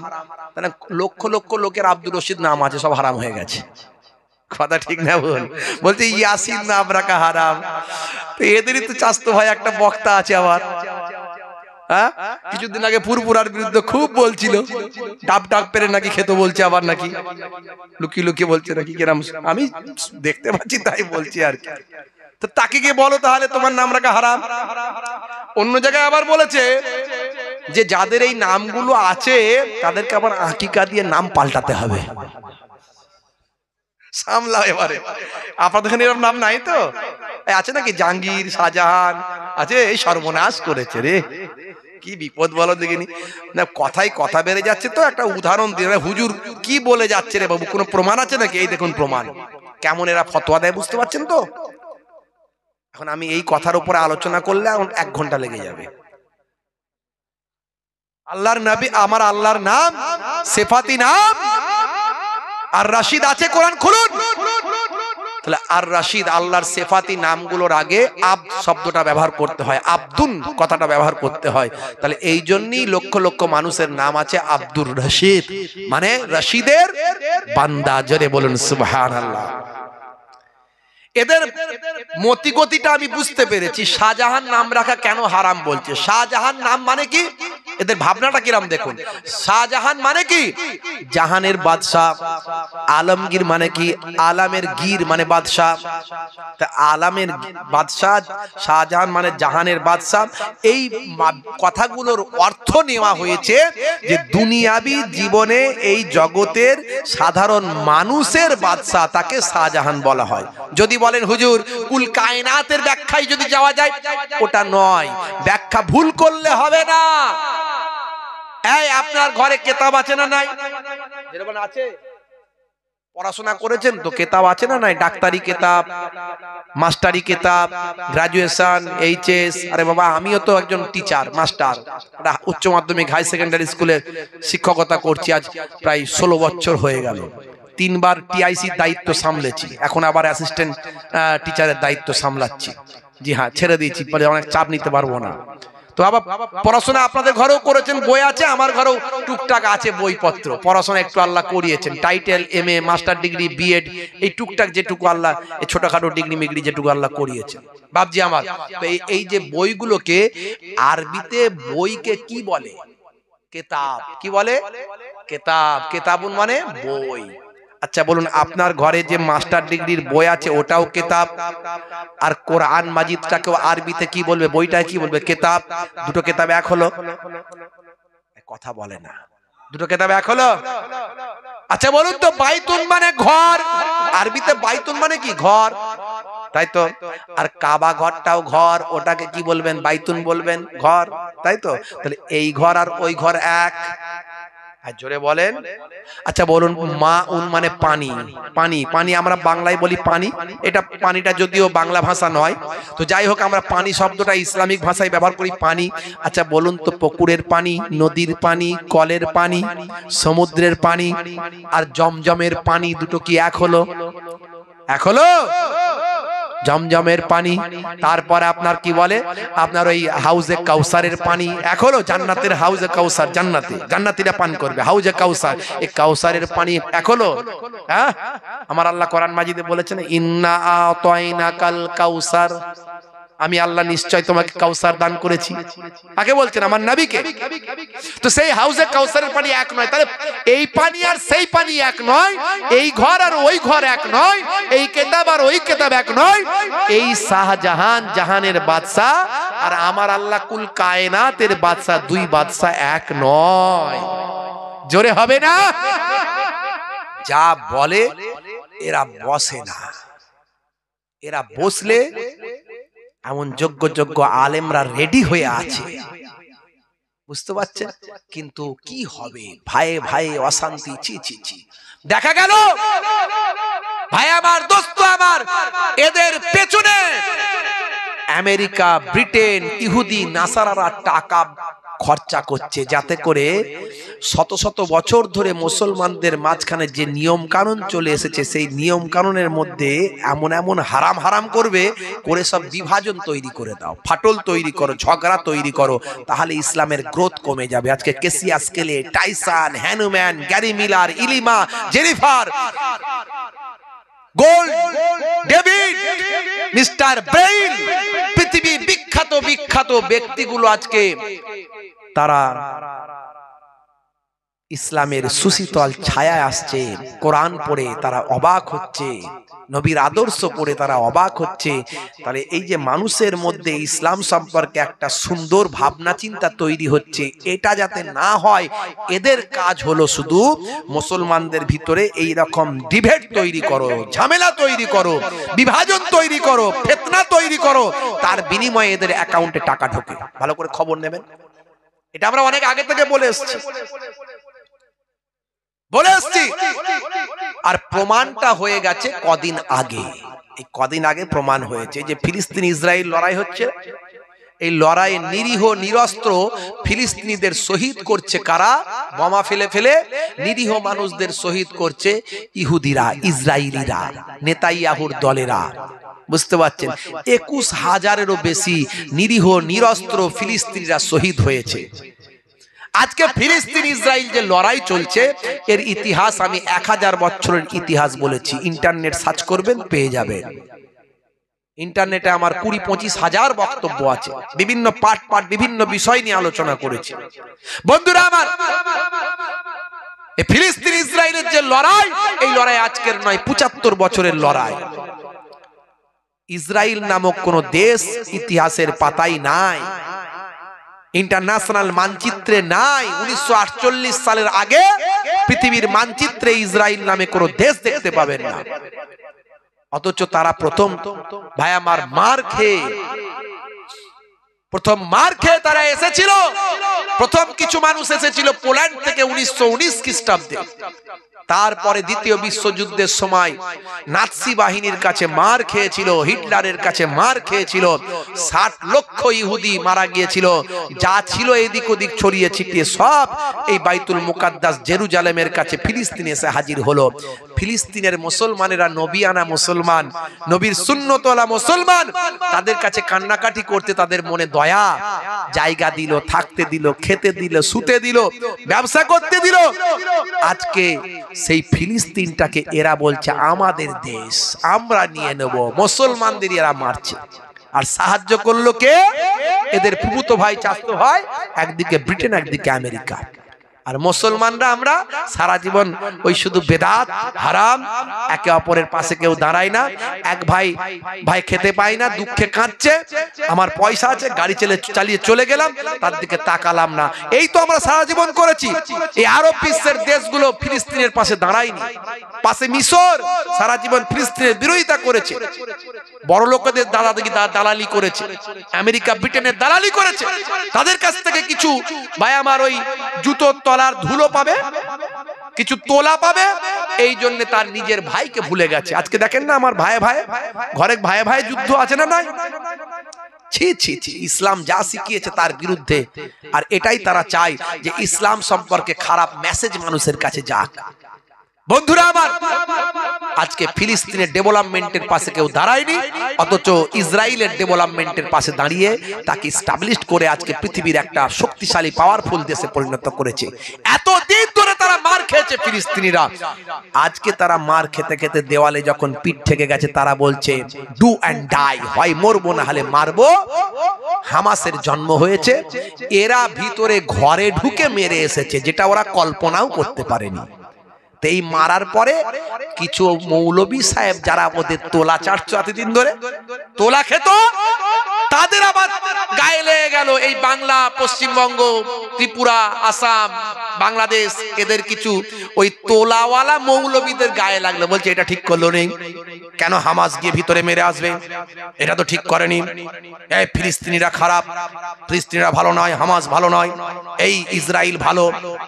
মানে লক্ষ লক্ষ লোকের আব্দুর রশিদ নাম আছে, সব হারাম হয়ে গেছে। কথা ঠিক না বল? বলছে ইয়াসিন নাম রাখা হারাম। তো এদেরই তো চাস্তো ভাই একটা বক্তা আছে আবার, হ্যাঁ, কিছুদিন আগে পুরপুরার বিরুদ্ধে খুব বলছিল, ডাব ডাব পেরে নাকি খেতে বলছে, আবার নাকি লুকিয়ে লুকিয়ে বলছে নাকি কিরাম, আমি দেখতে পাচ্ছি তাই বলছি আর কি। তো তাকে গিয়ে বলো তাহলে তোমার নাম রাখা হারাম। অন্য জায়গায় আবার বলেছে যে যাদের এই নামগুলো আছে তাদেরকে আবার আকিকা দিয়ে নাম পাল্টাতে হবে। সামলাও এবারে, আপনাদের এখানে এরকম নাম নাই তো? আছে নাকি জাহাঙ্গীর, শাহজাহান আছে? এই সর্বনাশ করেছে রে, কি বিপদ বলো দেখিনি। না কথাই কথা বেড়ে যাচ্ছে। তো একটা উদাহরণ দিয়ে, হুজুর কি বলে যাচ্ছে রে বাবু, কোনো প্রমাণ আছে নাকি? এই দেখুন প্রমাণ, কেমন এরা ফতোয়া দেয়, বুঝতে পারছেন তো? এখন আমি এই কথার উপরে আলোচনা করলে এখন 1 ঘন্টা লেগে যাবে। আল্লাহর নবী, আমার আল্লাহর নাম সিফাতি নাম আর রশিদ আছে, কোরআন খুলুন। তাহলে আর রশিদ আল্লাহর সিফাতি নামগুলোর আগে আব্দ শব্দটা ব্যবহার করতে হয়, আব্দুন কথাটা ব্যবহার করতে হয়। তাহলে এই জন্যই লক্ষ লক্ষ মানুষের নাম আছে আব্দুর রশিদ, মানে রশিদের বান্দা। জোরে বলুন সুবহানাল্লাহ। এদের মতিগতিটা আমি বুঝতে পেরেছি। শাহজাহান নাম রাখা কেন হারাম বলছে? শাহজাহান নাম মানে কি? এদের ভাবনাটা কিরাম দেখুন। শাহজাহান মানে কি? জাহানের বাদশাহ। আলমগীর মানে কি? আলামের গীর মানে বাদশাহ। তা আলামের বাদশাহ, শাহজাহান মানে জাহানের বাদশাহ। এই কথাগুলোর অর্থ নেওয়া হয়েছে যে দুনিয়াবি জীবনে এই জগতের সাধারণ মানুষের বাদশাহ, তাকে শাহজাহান বলা হয়। যদি বলেন হুজুর কুল কায়নাতের ব্যাখ্যায় যদি যাওয়া যায়, ওটা নয়, ব্যাখ্যা ভুল করলে হবে না। এই আপনার ঘরে কিতাব আছে না নাই? যেরকম আছে, পড়াশোনা করেছেন তো, কিতাব আছে না নাই? ডাক্তারি কিতাব, মাস্টারি কিতাব, গ্রাজুয়েশন, এইচএস। আরে বাবা, আমিও তো একজন টিচার, মাস্টার, উচ্চ মাধ্যমিক হাই সেকেন্ডারি স্কুলের শিক্ষকতা করছি, আজ প্রায় 16 বছর হয়ে গেল। 3 বার টিআইসির দায়িত্ব সামলেছি, এখন আবার অ্যাসিস্ট্যান্ট টিচারের দায়িত্ব সামলাচ্ছি। জি হ্যাঁ, ছেড়ে দিয়েছি, পরে অনেক চাপ নিতে পারবো না। তো আবার পড়াশোনা আপনাদের ঘরেও করেছেন, বই আছে, আমার ঘরেও টুকটাক আছে বইপত্র। পড়াশোনা একটু আল্লাহ করিয়েছেন, title, MA, master degree, BEd, এই টুকটাক যেটুকু আল্লাহ, এই ছোটখাটো ডিগ্রি মিগ্রি যেটুকু আল্লাহ করিয়েছেন বাপজি আমার। তো এই যে বইগুলোকে আরবিতে বইকে কি বলে? কিতাব। কি বলে? কিতাব। কিতাবুন মানে বই। আচ্ছা বলুন, আপনার ঘরে যে মাস্টার ডিগ্রির বই আছে ওটাও কিতাব, আর কোরআন মাজিদটাকেও আরবিতে কি বলবে? বইটা কি বলবে? কিতাব। দুটো কিতাব এক হলো? কথা বলে না। দুটো কিতাব এক হলো? আচ্ছা বলুন তো, বাইতুন মানে ঘর, আরবিতে বাইতুন মানে কি? ঘর। তাই তো। আর কাবা ঘরটাও ঘর, ওটাকে কি বলবেন? বাইতুন বলবেন, ঘর, তাই তো। তাহলে এই ঘর আর ওই ঘর এক। আর জোরে বলেন। আচ্ছা বলুন, মা উন মানে পানি, পানি, পানি আমরা বাংলায় বলি পানি, এটা পানিটা যদিও বাংলা ভাষা নয়, তো যাই হোক আমরা পানি শব্দটা ইসলামিক ভাষায় ব্যবহার করি, পানি। আচ্ছা বলুন তো, পুকুরের পানি, নদীর পানি, কলের পানি, সমুদ্রের পানি আর জমজমের পানি দুটো কি এক হলো? এক হলো? জমজমের পানি, তারপরে আপনার কি বলে, আপনার ওই হাউজে কাউসারের পানি এক হলো? জান্নাতের হাউজে কাউসার, জান্নাতে জান্নাতীরা পান করবে হাউজে কাউসার, এই কাউসারের পানি এক হলো? হ্যাঁ, আমার আল্লাহ কোরআন মাজিদে বলেছেন, ইন্না আতাইনাকাল কাউসার, আমি আল্লাহ নিশ্চয় তোমাকে কাউসার দান করেছি। কাকে বলছেন? আমার নবীকে। তো সেই হাউজে কাউসারের পানি এক নয়, তাহলে এই পানি আর সেই পানি এক নয়, এই ঘর আর ওই ঘর এক নয়, এই কিতাব আর ওই কিতাব এক নয়, এই শাহজাহান জাহানের বাদশা আর আমার আল্লাহ কুল কায়নাতের বাদশা, দুই বাদশা এক নয়। জোরে হবে না? যা বলে এরা বসে না, এরা বসলে এমন যোগ্য যোগ্য আলেমরা রেডি হয়ে আছে, বুঝতে পারছেন? কিন্তু কি হবে, ভাইয়ে ভাইয়ে অশান্তি, ছি ছি ছি। দেখা গেল ভাই আমার, দোস্ত আমার, এদের পেছনে আমেরিকা, ব্রিটেন, ইহুদি, নাসারারা টাকা খরচা করছে, যাতে করে শত শত বছর ধরে মুসলমানদের মাঝখানে যে নিয়ম কানুন চলে এসেছে, সেই নিয়ম কানুনের মধ্যে এমন এমন হারাম হারাম করবে, করে সব বিভাজন তৈরি করে দাও, ফাটল তৈরি করো, ঝগড়া তৈরি করো, তাহলে ইসলামের গ্রোথ কমে যাবে। আজকে Cassius Clay, Tyson, Hanuman, Gary Miller, ইলিমা, Jennifer, Gold, David, mister Brain, পৃথিবীর বিখ্যাত বিখ্যাত ব্যক্তিগুলো আজকে তারা ইসলামের সুশীতল ছায়ায় আসছে, কোরআন পড়ে তারা অবাক হচ্ছে, নবীর আদর্শ পড়ে তারা অবাক হচ্ছে। তাহলে এই যে মানুষের মধ্যে ইসলাম সম্পর্কে একটা সুন্দর ভাবনা চিন্তা তৈরি হচ্ছে, এটা যাতে না হয়, এদের কাজ হলো শুধু মুসলমানদের ভিতরে এই রকম ডিবেট তৈরি করো, ঝামেলা তৈরি করো, বিভাজন তৈরি করো, ফিতনা তৈরি করো, তার বিনিময়ে এদের অ্যাকাউন্টে টাকা ঢোকে। ভালো করে খবর নেবেন, এটা আমরা অনেক আগে থেকে বলে এসেছি, আর প্রমাণটা হয়ে গেছে কদিন আগে। এই কদিন আগে প্রমাণ হয়েছে যে ফিলিস্তিন ইসরায়েল লড়াই হচ্ছে, এই লড়াইয়ে নিরীহ নিরস্ত্র ফিলিস্তিনিদের শহীদ করছে কারা? বোমা ফেলে ফেলে নিরীহ মানুষদের শহীদ করছে ইহুদিরা, ইসরায়েলিরা, নেতাইয়াহুর দলেরা। বুঝতে পারছেন? 21,000-এরও বেশি নিরীহ নিরস্ত্র ফিলিস্তিনিরা শহীদ হয়েছে। আজকে ফিলিস্তিন ইসরায়েল যে লড়াই চলছে, এর ইতিহাস আমি 1000 বছরের ইতিহাস বলেছি, ইন্টারনেট সার্চ করবেন পেয়ে যাবেন। ইন্টারনেটে আমার 20-25 হাজার বক্তব্য আছে, বিভিন্ন পার্ট পার্ট বিভিন্ন বিষয় নিয়ে আলোচনা করেছি। বন্ধুরা আমার, এই ফিলিস্তিন ইসরায়েলের যে লড়াই, এই লড়াই আজকের নয়, 75 বছরের লড়াই। ইসরায়েল নামক কোন দেশ ইতিহাসের পাতায় নাই, ইন্টারন্যাশনাল মানচিত্রে নাই। 1948 সালের আগে পৃথিবীর মানচিত্রে ইসরায়েল নামে কোন দেশ দেখতে পাবেন না। অথচ তারা প্রথম, ভাই আমার, মার খেয়ে তারা এসেছিল। প্রথম কিছু মানুষ এসেছিল পোল্যান্ড থেকে 1919 খ্রিস্টাব্দে। তারপরে দ্বিতীয় বিশ্বযুদ্ধের সময় নাৎসি বাহিনীর কাছে মার খেয়েছিল, হিটলারের কাছে মার খেয়েছিল, 60 লক্ষ ইহুদি মারা গিয়েছিল। যা ছিল এদিক ওদিক ছড়িয়ে ছিটিয়ে সব এই বাইতুল মুকাদ্দাস জেরুজালেমের কাছে ফিলিস্তিনে এসে হাজির হলো। ফিলিস্তিনের মুসলমানেরা নবিয়ানা মুসলমান, নবীর সুন্নতওয়ালা মুসলমান, তাদের কাছে কান্নাকাটি করতে তাদের মনে দয়া, জায়গা দিল, থাকতে দিল, খেতে দিল, শুতে দিল, ব্যবসা করতে দিল। আজকে সেই ফিলিস্তিনটাকে এরা বলছে আমাদের দেশ, আমরা নিয়ে নেব। মুসলমানদের এরা মারছে, আর সাহায্য করলো কে? এদের ফুফুতো ভাই, চাচতো ভাই, একদিকে ব্রিটেন, একদিকে আমেরিকা। আর মুসলমানরা আমরা সারা জীবন ওই শুধু বেদাত হারাম, একে অপরের পাশে কেউ দাঁড়ায় না। এক ভাই খেতে পায় না, দুঃখে কাঁদছে, আমার পয়সা আছে, গাড়ি চালিয়ে চলে গেলাম, তার দিকে তাকালাম না। এই তো আমরা সারা জীবন করেছি। এই আরব বিশ্বের দেশগুলো ফিলিস্তিনের পাশে দাঁড়ায়নি, পাশে মিশর সারা জীবন ফিলিস্তিনের বিরোধিতা করেছে, বড় লোকদের দালালি করেছে, আমেরিকা ব্রিটেনের দালালি করেছে। তাদের কাছ থেকে কিছু ভাই আমার ওই জুতোর তলার ধুলো পাবে, কিছু তোলা পাবে, এই জন্য তার নিজের ভাইকে ভুলে গেছে। আজকে দেখেন না আমার ভাই ঘরে ভাই যুদ্ধ আছে না নাই? ছি ছি ছি, ইসলাম যা শিখিয়েছে তার বিরুদ্ধে। আর এটাই তারা চায় যে ইসলাম সম্পর্কে খারাপ মেসেজ মানুষের কাছে যাক। বন্ধুরা আমার, আজকে ফিলিস্তিনের ডেভেলপমেন্টের পাশে কেউ দাঁড়ায়নি, অথচ ইসরায়েলের ডেভেলপমেন্টের পাশে দাঁড়িয়ে তাকে এস্টাবলিশ করে আজকে পৃথিবীর একটা শক্তিশালী পাওয়ারফুল দেশে পরিণত করেছে। এতদিন ধরে তারা মার খেয়েছে ফিলিস্তিনিরা, আজকে তারা মার খেতে খেতে দেওয়ালে যখন পিঠ থেকে গেছে, তারা বলছে ডু অ্যান্ড ডাই, হয় মরবো না হলে মারবো। হামাসের জন্ম হয়েছে, এরা ভিতরে ঘরে ঢুকে মেরে এসেছে, যেটা ওরা কল্পনাও করতে পারেনি। এই মারার পরে কিছু মৌলবী সাহেব যারা ওদের তোলা চাটছো এতদিন ধরে তোলা খেত, তাদের আবার গায়ে লেগে গেল এই বাংলা, পশ্চিমবঙ্গ, ত্রিপুরা, আসাম, বাংলাদেশ, এদের কিছু ওই তোলাওয়ালা মৌলবীদের গায়ে লাগলো। বলছে এটা ঠিক করলো নেই, কেন হামাস গিয়ে ভিতরে মেরে আসবে, এটা তো ঠিক করেনি, এই ফিলিস্তিনিরা খারাপ, ফিলিস্তিনিরা ভালো নয়, হামাস ভালো নয়, এই ইসরায়েল ভালো,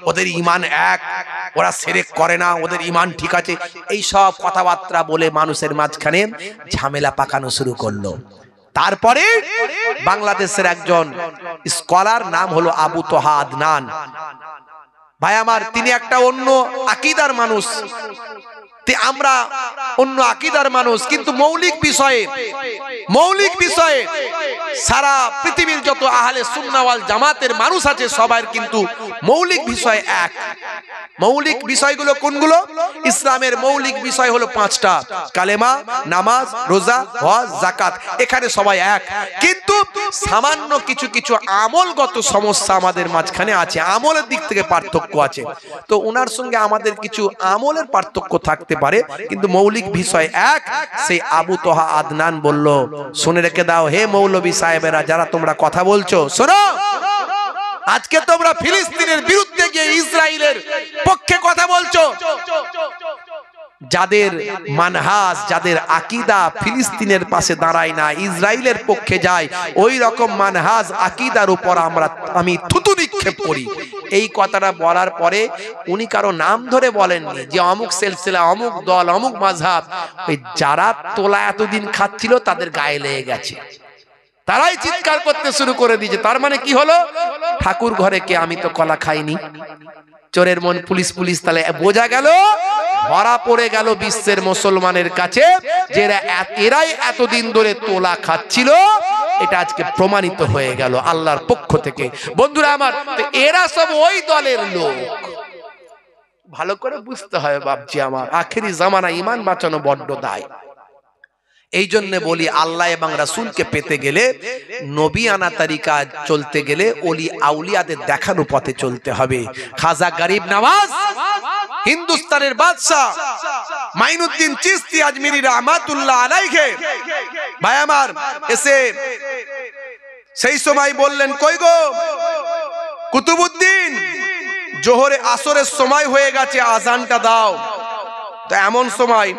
ওদের ঈমান এক, ওরা শিরক করে না, ওদের ঈমান ঠিক আছে। এই সব কথাবার্তা বলে মানুষের মাঝখানে ঝামেলা পাকানো শুরু করলো। তারপরে বাংলাদেশের একজন স্কলার, নাম হলো আবু তোহা আদনান ভাই আমার, তিনি একটা অন্য আকীদার মানুষ, আমরা অন্য আকীদার মানুষ, কিন্তু মৌলিক বিষয়ে সারা পৃথিবীর যত আহলে সুন্নাহ ওয়াল জামাতের মানুষ আছে সবার কিন্তু মৌলিক বিষয় এক। মৌলিক বিষয়গুলো কোনগুলো? ইসলামের মৌলিক বিষয় হলো 5টা, কালেমা, নামাজ, রোজা, হজ, যাকাত, এখানে সবাই এক। কিন্তু সামান্য কিছু আমলগত সমস্যা আমাদের মাঝখানে আছে, আমলের দিক থেকে পার্থক্য আছে। তো ওনার সঙ্গে আমাদের কিছু আমলের পার্থক্য থাকতে পারে, কিন্তু মৌলিক বিষয় এক। সেই আবু তোহা আদনান বলল, শুনে রেখে দাও হে মৌলবী সাহেবেরা, যারা তোমরা কথা বলছো, শোনো, আজকে তোমরা ফিলিস্তিনের বিরুদ্ধে গিয়ে ইসরায়েলের পক্ষে কথা বলছো, যাদের মানহাজ, যাদের আকীদা ফিলিস্তিনের পাশে দাঁড়ায় না, ইসরায়েলের পক্ষে যায়, ওই রকম মানহাজ আকীদার উপর আমি থুতু নিক্ষেপ করি। এই কথাটা বলার পরে উনি কারো নাম ধরে বলেননি যে অমুক সিলসিলা, অমুক দল, অমুক মাযহাব, ওই যারা তোলা এতদিন খাচ্ছিল তাদের গায়ে লেগে গেছে, তারাই চিৎকার করতে শুরু করে দিয়েছে। তার মানে কি হলো? ঠাকুর ঘরে কে, আমি তো কলা খাইনি, চোরের মন পুলিশ, তাহলে বোঝা গেল, ধরা পড়ে গেল বিশ্বের মুসলমানের কাছে যে এরাই এতদিন ধরে তোলা খাচ্ছিল। এটা আজকে প্রমাণিত হয়ে গেল আল্লাহর পক্ষ থেকে। বন্ধুরা আমার, এরা সব ওই দলের লোক, ভালো করে বুঝতে হয় বাপজি আমার, আখেরি জামানা ঈমান বাঁচানো বড্ড দায়। এই জন্য বলি, আল্লাহ এবং রাসূলকে পেতে গেলে, নবী আনা তারিকা চলতে গেলে ওলি আউলিয়াদের দেখানো পথে চলতে হবে। খাজা গরিব নওয়াজ, হিন্দুস্তানের বাদশা মাইনুদ্দিন চিশতি আজমিরি রহমাতুল্লাহ আলাইহি ভাই আমার, এসে সেই সময় বললেন, কই গো কুতুবউদ্দিন, জোহরে আসরের সময় হয়ে গেছে, আজানটা দাও। তো এমন সময়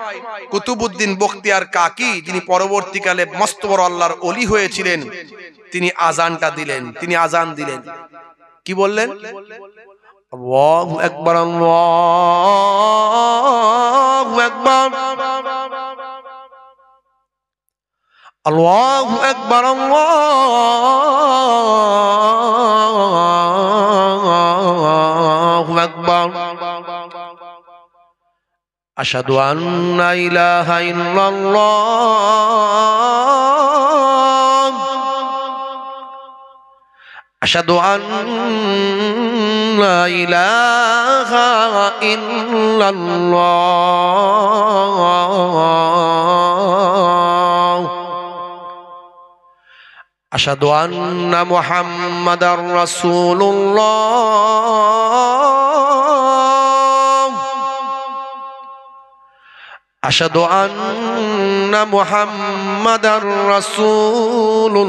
কুতুবউদ্দিন বখতিয়ার কাকি, যিনি পরবর্তীকালে মস্ত বড় আল্লাহর ওলি হয়েছিলেন, তিনি আজানটা দিলেন। তিনি আজান দিলেন, কি বললেন? আল্লাহু আকবার, আল্লাহু আকবার, আল্লাহু আকবার, আল্লাহু আকবার, আশহাদু আন্না ইলাহা ইল্লাল্লাহ, আশহাদু আন্না ইলাহা ইল্লাল্লাহ, আশহাদু আন্না মুহাম্মাদার রাসূলুল্লাহ, আশহাদু আন্না মুহাম্মাদার রাসূলুল্লাহ।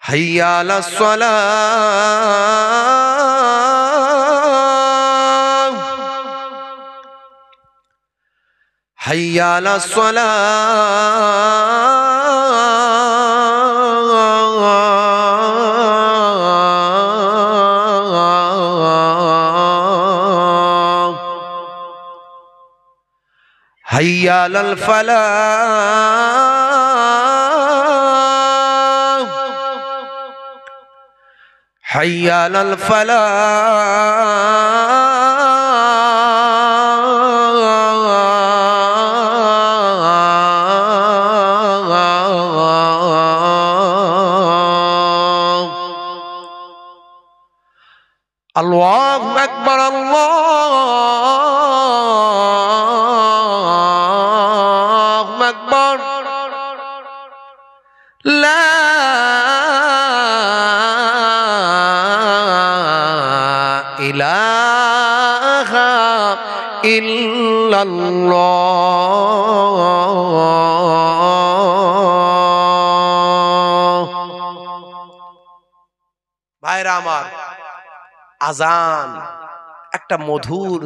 হাইয়া আলাস সালাহ, হাইয়া আলাস সালাহ। হাইয়া আলাল ফালাহ, হাইয়া আলাল ফালাহ। আল্লাহু আকবার, আল্লাহু আকবার। লা ইলাহা ইল্লাল্লাহ। ভাইরা আমার, আজান একটা মধুর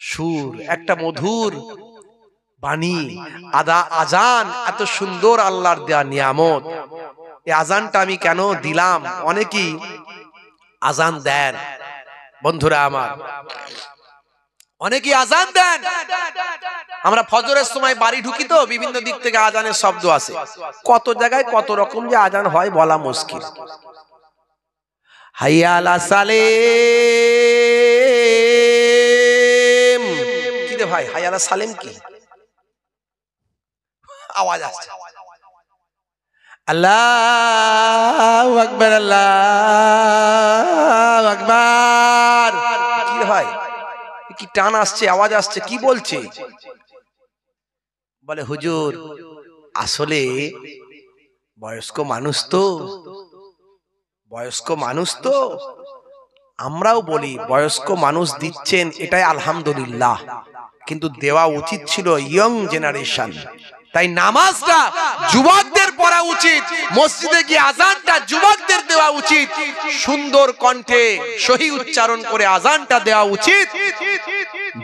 সুর, একটা মধুর বাণী। আজান এত সুন্দর আল্লাহর দেয়া নিয়ামত। এই আজানটা আমি কেন দিলাম? অনেকেই আজান দেন, বন্ধুরা আমার, অনেকেই আজান দেন। আমরা ফজরের সময় বাড়ি ঢুকি তো বিভিন্ন দিক থেকে আজানের শব্দ আসে। কত জায়গায় কত রকম যে আজান হয় বলা মুশকিল। হাইয়া আলা সালেম, কি রে ভাই, হাইয়া আলা সালেম কি আওয়াজ আসছে? আল্লাহু আকবার, আল্লাহু আকবার। কি রে ভাই, কি টান আসছে, আওয়াজ আসছে, কি বলছে? বলে হুজুর আসলে বয়স্ক মানুষ তো, বয়স্ক মানুষ তো, আমরাও বলি বয়স্ক মানুষ দিচ্ছেন, এটাই আলহামদুলিল্লাহ, কিন্তু দেওয়া উচিত ছিল ইয়ং জেনারেশন। তাই নামাজটা যুবকদের পড়া উচিত, মসজিদে গিয়ে আজানটা যুবকদের দেওয়া উচিত, সুন্দর কণ্ঠে সহি উচ্চারণ করে আজানটা দেওয়া উচিত,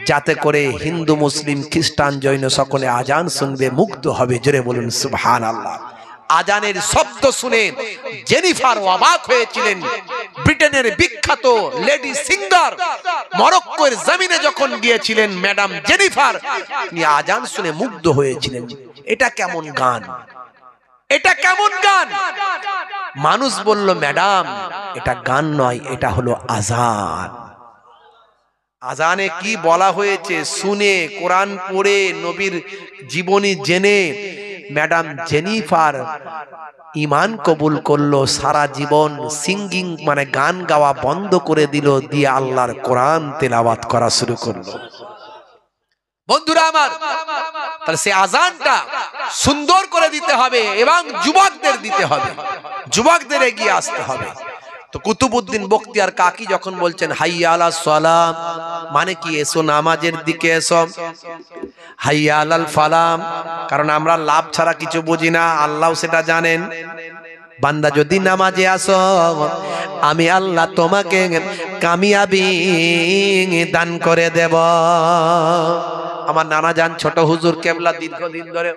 যাতে করে হিন্দু মুসলিম খ্রিস্টান জৈন সকলে আজান শুনবে, মুগ্ধ হবে। জোরে বলুন সুবহানাল্লাহ। আজানের শব্দ শুনে জেনিফার অবাক হয়েছিলেন। ব্রিটেনের বিখ্যাত লেডি সিঙ্গার মরক্কোর জমিনে যখন গিয়েছিলেন ম্যাডাম জেনিফার, তিনি আজান শুনে মুগ্ধ হয়েছিলেন। এটা কেমন গান, এটা কেমন গান? মানুষ বলল ম্যাডাম এটা গান নয়, এটা হলো আজান। আজানে কি বলা হয়েছে শুনে, কোরআন পড়ে, নবীর জীবনী জেনে ম্যাডাম জেনিফার ঈমান কবুল করলো। সারা জীবন সিঙ্গিং মানে গান গাওয়া বন্ধ করে দিল, দিয়ে আল্লাহর কোরআন তেলাওয়াত করা শুরু করলো। বন্ধুরা আমার, তাহলে সে আজানটা সুন্দর করে দিতে হবে এবং যুবকদের দিতে হবে, যুবকদের এগিয়ে আসতে হবে। তো কুতুবউদ্দিন বখতিয়ার কাকি যখন বলছেন হাইয়া আলাস সালাম, মানে কি এসো নামাজের দিকে এসো। হাইয়া আলাল ফালাম, কারণ আমরা লাভ ছাড়া কিছু বুঝি না, আল্লাহ সেটা জানেন। বান্দা যদি নামাজে আসো, আমি আল্লাহ তোমাকে কামিয়াবি দান করে দেব। আমার নানা জান ছোট হুজুর কেবলা দীর্ঘদিন ধরে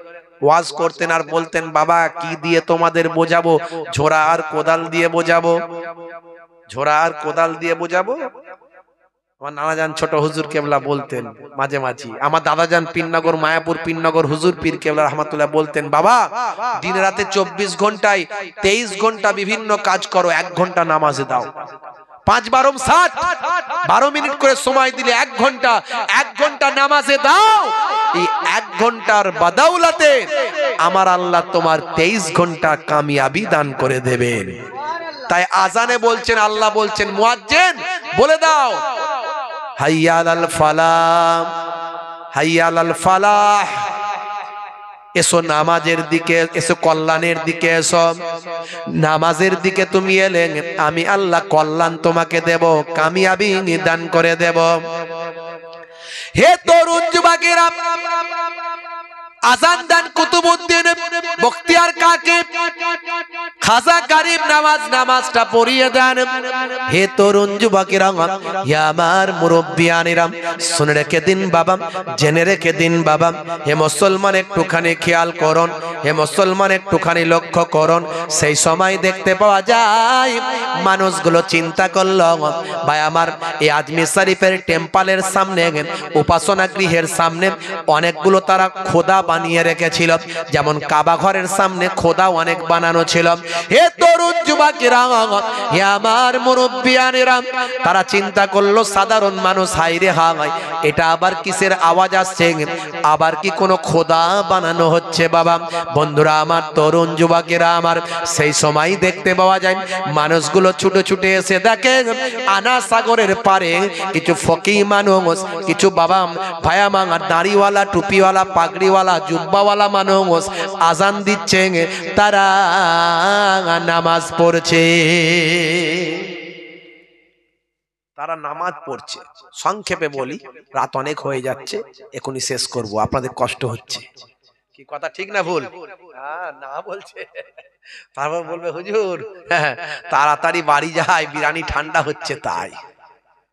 ওয়াজ করতেন আর বলতেন, বাবা কি দিয়ে তোমাদের বোঝাবো, ঝোড়া আর কোদাল দিয়ে বোঝাবো, ঝোড়া আর কোদাল দিয়ে বোঝাবো। আমার নানা জান ছোট হুজুর কেবলা বলতেন মাঝে মাঝে। আমার দাদা জান পিননগর মায়াপুর পিননগর হুজুর পীর কেবলা রহমাতুল্লাহ বলতেন, বাবা দিন রাতে 24 ঘন্টায় 23 ঘন্টা বিভিন্ন কাজ করো, 1 ঘন্টা নামাজে দাও। 5 12 60 12 মিনিট করে সময় দিলে 1 ঘন্টা, 1 ঘন্টা নামাজে দাও। এই 1 ঘন্টার বাদাউলাতে আমার আল্লাহ তোমার 23 ঘন্টা কামিয়াবি দান করে দেবেন। তাই আজানে বলছেন, আল্লাহ বলছেন মুয়াজ্জিন বলে দাও হাইয়া আলাল ফালাহ, হাইয়া আলাল ফালাহ। এসো নামাজের দিকে, এসো কল্যাণের দিকে এসো। নামাজের দিকে তুমি এলে আমি আল্লাহ কল্যাণ তোমাকে দেব, কামিয়াবি দান করে দেব। হে তরুণ যুবকেরা, আজান দেন কুতুবউদ্দিন বখতিয়ার কাকি, খাজা গরিব নওয়াজ নামাজটা পড়িয়ে দেন। হে তরুণ যুবকেরা, হে আমার মুরব্বিয়ানেরা, শুনে রেখে দিন বাবা, জেনে রেখে দিন বাবা। হে মুসলমান একটুখানি খেয়াল করুন, হে মুসলমান একটুখানি লক্ষ্য করুন। সেই সময় দেখতে পাওয়া যায় মানুষগুলো চিন্তা করলো, ভাই আমার এই আজমির শরীফের টেম্পলের সামনে, উপাসনা গৃহের সামনে অনেকগুলো তারা খোদা বানিয়ে রেখেছিল, যেমন কাবা ঘরের সামনে খোদা অনেক বানানো ছিল। হে তরুণ যুবকেরা, হে আমার মুরব্বিয়ানেরা, তারা চিন্তা করলো সাধারণ মানুষ, হাইরে হাই, এটা আবার কিসের আওয়াজ আসছে? আবার কি কোনো খোদা বানানো হচ্ছে বাবা? বন্ধুরা আমার, তরুণ যুবকেরা আমার, সেই সময় দেখতে পাওয়া যায় মানুষগুলো ছুটে ছুটে এসে দেখে আনা সাগরের পারে কিছু ফকির মানুষ, কিছু বাবা ভায়া মাঙা দাড়িওয়ালা, টুপিওয়ালা, পাগড়িওয়ালা, জুব্বাওয়ালা মানুষ আজান দিচ্ছে, তারা নামাজ পড়ছে। তারা নামাজ পড়ছে। সংক্ষেপে বলি, রাত অনেক হয়ে যাচ্ছে, এখনই শেষ করব, আপনাদের কষ্ট হচ্ছে। কি কথা ঠিক না ভুল? না বলছে, তারপর বলবে হুজুর তাড়াতাড়ি বাড়ি যায়, বিরিয়ানি ঠান্ডা হচ্ছে তাই।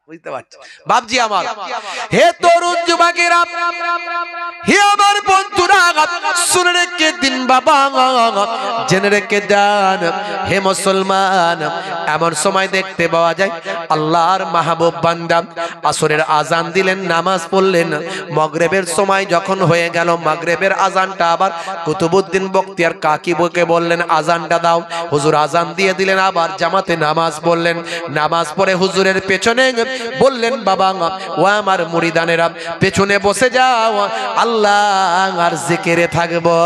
বুঝতে পারছি বাপজি আমার। হে তরুণ যুবকেরা, হে আমার বন্ধুরা, শুনে রেখে দিন বাবা, জেনে রেখে দেন। হে মুসলমান, এমন সময় দেখতে পাওয়া যায় আল্লাহর মাহবুব বান্দা আসরের আজান দিলেন, নামাজ পড়লেন। মাগরিবের সময় যখন হয়ে গেল, মাগরিবের আজানটা আবার কুতুবউদ্দিন বখতিয়ার কাকি বকে বললেন আজানটা দাও। হুজুর আজান দিয়ে দিলেন, আবার জামাতে নামাজ পড়লেন। নামাজ পড়ে হুজুরের পেছনে বললেন বাবা ও আমার মুরিদানেরা, পেছনে বসে যাও, আল্লাহ আর জিকিরে থাকবো।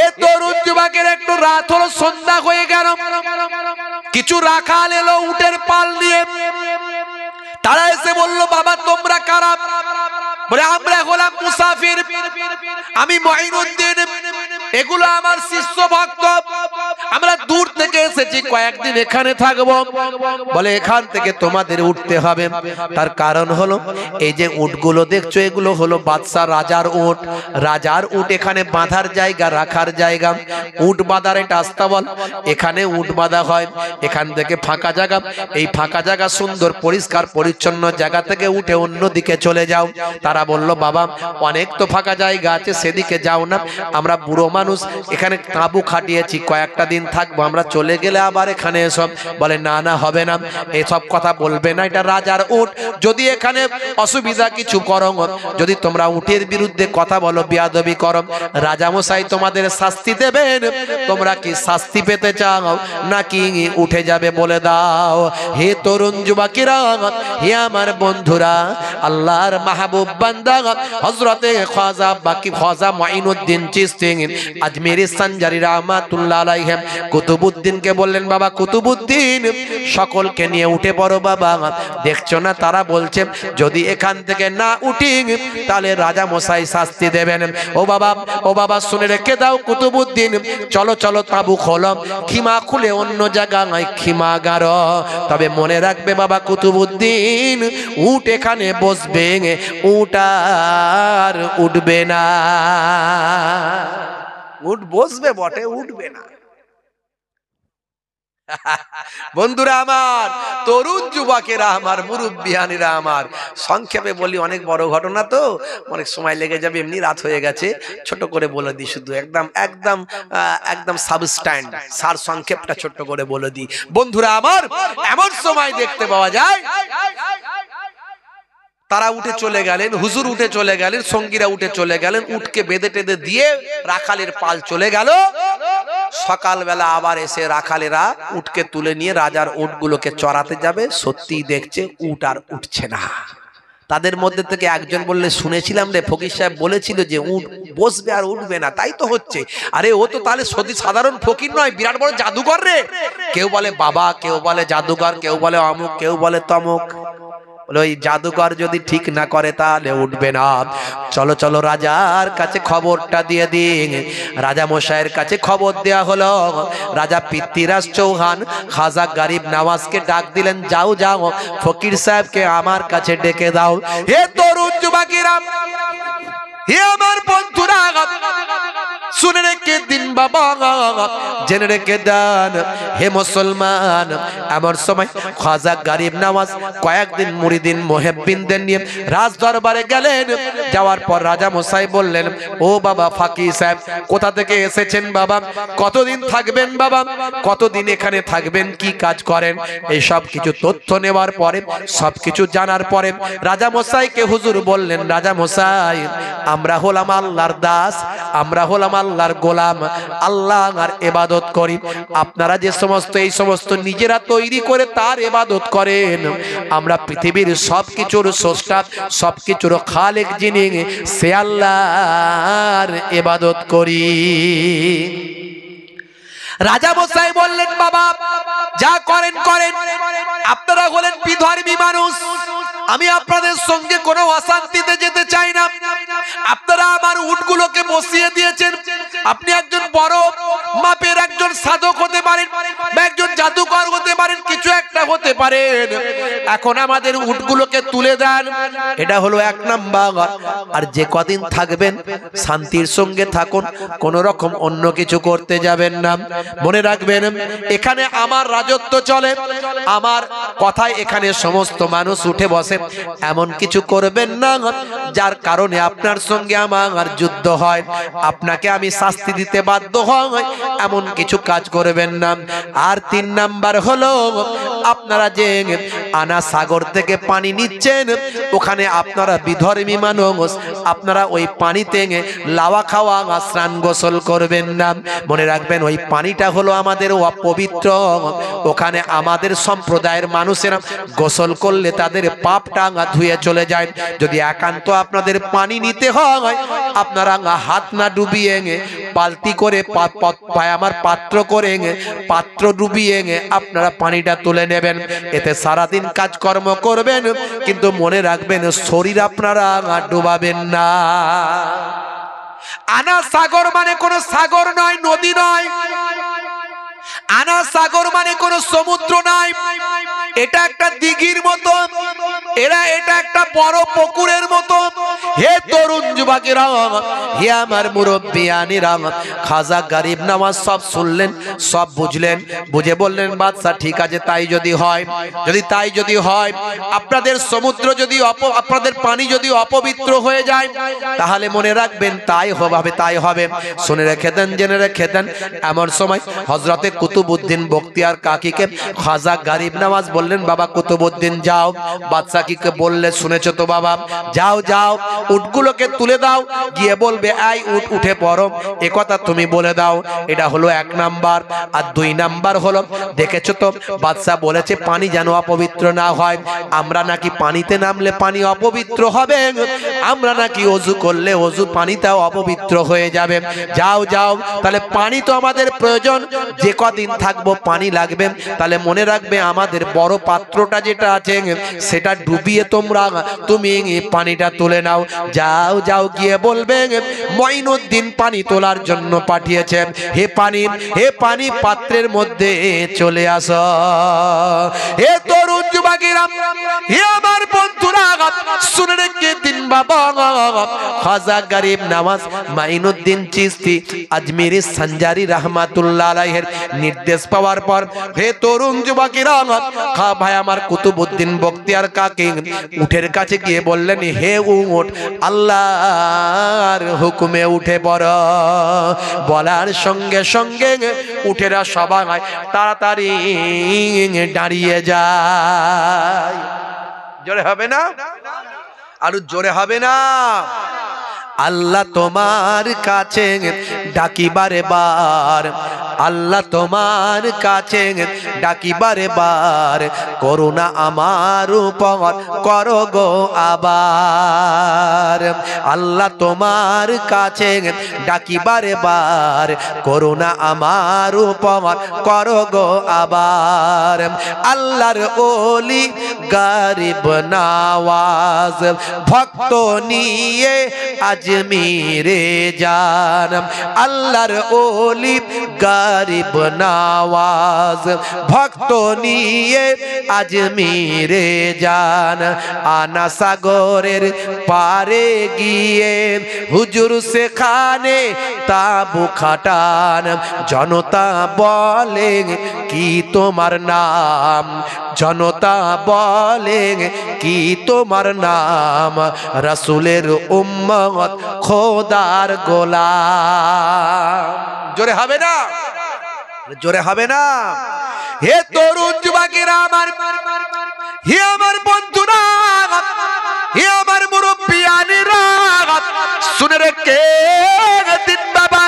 এ তরুণ যুবকের একটু রাত হলো, সন্ধ্যা হয়ে গেল, কিছু রাখাল এলো উটের পাল নিয়ে। তারা এসে বললো বাবা তোমরা কারা? বলে আমরা হলাম মুসাফির, আমি মঈনুদ্দিন, এগুলো আমার শিষ্য ভক্ত, আমরা দূর থেকে এসেছি, কয়েকদিন এখানে থাকবো। বলে এখান থেকে তোমাদের উঠতে হবে। তার কারণ হলো এই যে উটগুলো দেখছো, এগুলো হলো বাদশা রাজার উট। রাজার উট এখানে বাঁধার জায়গা, রাখার জায়গা। উট বাঁধার এটা আস্তাবল, এখানে উট বাঁধা হয়। এখান থেকে ফাঁকা জায়গা, এই ফাঁকা জায়গা সুন্দর পরিষ্কার পরিচ্ছন্ন জায়গা থেকে উঠে অন্যদিকে চলে যাও। তারা বলল বাবা অনেক তো ফাঁকা জায়গা আছে, সেদিকে যাও না, আমরা বুড়ো মানুষ, এখানে তাঁবু খাটিয়েছি, কয়েকটা দিন থাকবো, আমরা চলে গেলে আবার এখানে এসব। বলে না না, হবে না, এসব কথা বলবে না, এটা রাজার উট। যদি এখানে অসুবিধা কিছু করো, যদি তোমরা উটের বিরুদ্ধে কথা বলো, বেয়াদবি করো, রাজামশাই তোমাদের শাস্তি দেবেন। তোমরা কি শাস্তি পেতে চাও নাকি উঠে যাবে বলে দাও। হে তরুণ যুবকেরা, হে আমার বন্ধুরা, আল্লাহর মাহবুব বান্দা হযরতে খাজা বাকি খাজা মুঈনুদ্দিন চিশতি আজমেরি সঞ্জারি রাহমাতুল্লাহ আলাইহি কুতুবউদ্দিনকে বললেন বাবা কুতুবউদ্দিন, সকলকে নিয়ে উঠে পড়ো বাবা। দেখছো না তারা বলছে যদি এখান থেকে না উঠি তাহলে রাজা মশাই শাস্তি দেবেন। ও বাবা শুনে রেখে দাও কুতুবউদ্দিন, চলো চলো তাঁবু খোলো, খিমা খুলে অন্য জায়গায় খিমা গাড়ো। তবে মনে রাখবে বাবা কুতুবউদ্দিন, উট এখানে বসবে, উট আর উঠবে না। উট বসবে বটে, উঠবে না। বন্ধুরা আমার, তরুণ যুবকেরা আমার, মুরব্বিয়ানেরা আমার, সংক্ষেপে বলি, অনেক বড় ঘটনা তো অনেক সময় লেগে যাবে, এমনি রাত হয়ে গেছে, ছোট করে বলে দিই, শুধু একদম সাবস্ট্যান্ড সার সংক্ষেপটা ছোট্ট করে বলে দিই। বন্ধুরা আমার, এমন সময় দেখতে পাওয়া যায় তারা উঠে চলে গেলেন, হুজুর উঠে চলে গেলেন, সঙ্গীরা উঠে চলে গেলেন, উটকে বেঁধে টেঁধে দিয়ে রাখালের পাল চলে গেল। সকালবেলা আবার এসে রাখালেরা উটকে তুলে নিয়ে রাজার উটগুলোকে চড়াতে যাবে। সত্যি দেখছে উট আর উঠছে না। তাদের মধ্যে থেকে একজন বললে শুনেছিলাম রে, ফকির সাহেব বলেছিল যে উট বসবে আর উঠবে না, তাই তো হচ্ছে। আরে ও তো তাহলে সাধারণ ফকির নয়, বিরাট বড় জাদুকর রে। কেউ বলে বাবা, কেউ বলে জাদুকর, কেউ বলে অমুক, কেউ বলে তমুক। বলে ওই জাদুকর যদি ঠিক না করে তাহলে উঠবে না। চলো চলো রাজার কাছে খবরটা দিয়ে দিন। রাজা মশাইয়ের কাছে খবর দেয়া হলো। রাজা পৃথ্বীরাজ চৌহান খাজা গরিব নওয়াজকে ডাক দিলেন, যাও যাও ফকির সাহেবকে আমার কাছে ডেকে দাও। হে তরুণ যুবকেরা, হে আমার বন্ধুরা, শুনে রেখে দিন বাবা, জেনে রেখে দেন হে মুসলমান। এমন সময় খাজা গরিব নওয়াজ কয়েকদিন মুরিদিন মুহিব্বিনদের নিয়ে রাজ দরবারে গেলেন। যাওয়ার পর রাজা মশাই বললেন, ও বাবা ফকির সাহেব, কোথা থেকে এসেছেন বাবা? কতদিন থাকবেন বাবা? কতদিন এখানে থাকবেন? কি কাজ করেন? এই সব কিছু তথ্য নেওয়ার পরে, সব কিছু জানার পরে রাজা মশাইকে হুজুর বললেন, রাজা মশাই, আমরা হলাম আল্লাহর দাস, আমরা হলাম আল্লাহর গোলাম, আল্লাহর ইবাদত করি। আপনারা যে সমস্ত এই সমস্ত নিজেরা তৈরি করে তার ইবাদত করেন, আমরা পৃথিবীর সবকিছুর স্রষ্টা, সবকিছুর খালেক যিনি, সে আল্লাহর ইবাদত করি। রাজা মশাই বললেন, বাবা যা করেন করেন, আপনারা হলেন বিধর্মী মানুষ, আমি আপনাদের সঙ্গে কোনো অশান্তিতে যেতে চাই না। আপনারা আমার উটগুলোকে বসিয়ে দিয়েছেন, আপনি একজন বড় মাপের একজন সাধক হতে পারেন বা একজন জাদুকর হতে পারেন, কিছু একটা হতে পারেন। এখন আমাদের উটগুলোকে তুলে দেন, এটা হলো এক নাম্বার। আর যে কদিন থাকবেন শান্তির সঙ্গে থাকুন, কোন রকম অন্য কিছু করতে যাবেন না। মনে রাখবেন, এখানে আমার রাজত্ব চলে, আমার কথায় এখানে সমস্ত মানুষ উঠে বসে। এমন কিছু করবেন না যার কারণে আপনার সঙ্গে আমার যুদ্ধ হয়, আপনাকে আমি শাস্তি দিতে বাধ্য হই, এমন কিছু কাজ করবেন না। আর 3 নাম্বার হলো, আপনারা যে আনা সাগর থেকে পানি নিচ্ছেন, ওখানে আপনারা বিধর্মী মানুষ, আপনারা ওই পানিতে লাওয়া খাওয়া স্নান গোসল করবেন না। মনে রাখবেন, ওই পানিটা হলো আমাদের অপবিত্র, ওখানে আমাদের সম্প্রদায়ের মানুষেরা গোসল করলে তাদের পাপটা ধুয়ে চলে যায়। যদি একান্ত আপনাদের পানি নিতে হয়, আপনারা হাত না ডুবিয়ে বালতি করে আমার পাত্র করে পাত্র ডুবিয়ে আপনারা পানিটা তুলে নেবেন। এতে সারাদিন কাজকর্ম করবেন, কিন্তু মনে রাখবেন শরীর আপনারা ডুবাবেন না। আনা সাগর মানে কোনো সাগর নয়, নদী নয়। আনা সাগর মানে কোনো সমুদ্র নয়, এটা একটা দিঘির মতো, এটা একটা বড় পুকুরের মতো। হে তরুণ যুবকেরা, হে আমার মুরব্বিয়ানেরা, খাজা গরিব নওয়াজ সব শুনলেন, সব বুঝলেন, বুঝে বললেন, বাদশাহ ঠিক আছে, তাই যদি হয়, তাই যদি হয়, আপনাদের সমুদ্র যদি আপনাদের পানি যদি অপবিত্র হয়ে যায়, তাহলে মনে রাখবেন তাই হবে, তাই হবে। শুনে রেখে দেন, জেনে রেখে দেন। এমন সময় হযরতে কুতুবউদ্দিন বখতিয়ার কাকিকে খাজা গরিব নওয়াজ বললেন, বাবা কুতুবউদ্দিন যাও, বাদশাহ কি বললে শুনেছো তো বাবা, যাও যাও উটগুলোকে তুলে দাও, গিয়ে বলবে এই উট উঠে পড়ো, এ কথা তুমি বলে দাও। এটা হলো 1 নাম্বার। আর 2 নাম্বার হলো, দেখেছো তো বাদশাহ বলেছে পানি যেন অপবিত্র না হয়, আমরা নাকি পানিতে নামলে পানি অপবিত্র হবে, আমরা নাকি ওযু করলে ওযু পানিটাও অপবিত্র হয়ে যাবে। যাও যাও, তাহলে পানি তো আমাদের প্রয়োজন, যে কদিন থাকবো পানি লাগবে, তাহলে মনে রাখবে আমাদের বড় পাত্রটা যেটা আছে সেটা ডুবিয়ে তুমি পানিটা তুলে নাও। যাও যাও, গিয়ে বলবে মঈনুদ্দিন পানি তোলার জন্য পাঠিয়েছে, হে পানি পাত্রের মধ্যে চলে আসো। হে তরুণ যুবকেরা, হে আমার বন্ধুরা, শুনে রেখে দিন বাবা, খাজা গরিব নওয়াজ মঈনুদ্দিন চিশতি আজমিরি সঞ্জারি রহমাতুল্লাহ আলাইহির নির্দেশ পাওয়ার পর, হে তরুণ যুবকেরা, ভাই আমার কুতুবউদ্দিন বখতিয়ার কাকি উটের কাছে গিয়ে বললেন, হে উট, আল্লাহর হুকুমে উঠে পড়। বলার সঙ্গে সঙ্গে উটেরা সবাই তাড়াতাড়ি দাঁড়িয়ে যায়। জোরে হবে না? আরো জোরে হবে না? আল্লাহ তোমার কাছে ডাকি বারে বার, আল্লাহ তোমার কাছে ডাকি বারে বার, করুণা আমার উপর করো গো আবার। আল্লাহ তোমার কাছে ডাকি বারে বার, করুণা আমার উপর করো গো আবার। আল্লাহর ওলি গরিব নওয়াজ, ভক্ত নিয়ে আজমিরে যান। আল্লাহর ওলি গরিব নওয়াজ, ভক্ত নিয়ে আজমিরে যান। আনা সাগরের পারে গিয়ে হুজুর সেখানে তাবু খাটান। জনতা বলে কি তোমার নাম, জনতা বলে কি তোমার নাম, রাসূলের উম্মত খোদার গোলাম। জোরে হবে না, জোরে হবে না। হে তরুণ যুবকেরা আমার, হে আমার বন্ধুরা, হে আমার মুরব্বিয়ানেরা, শুনে রেখে দিন বাবা।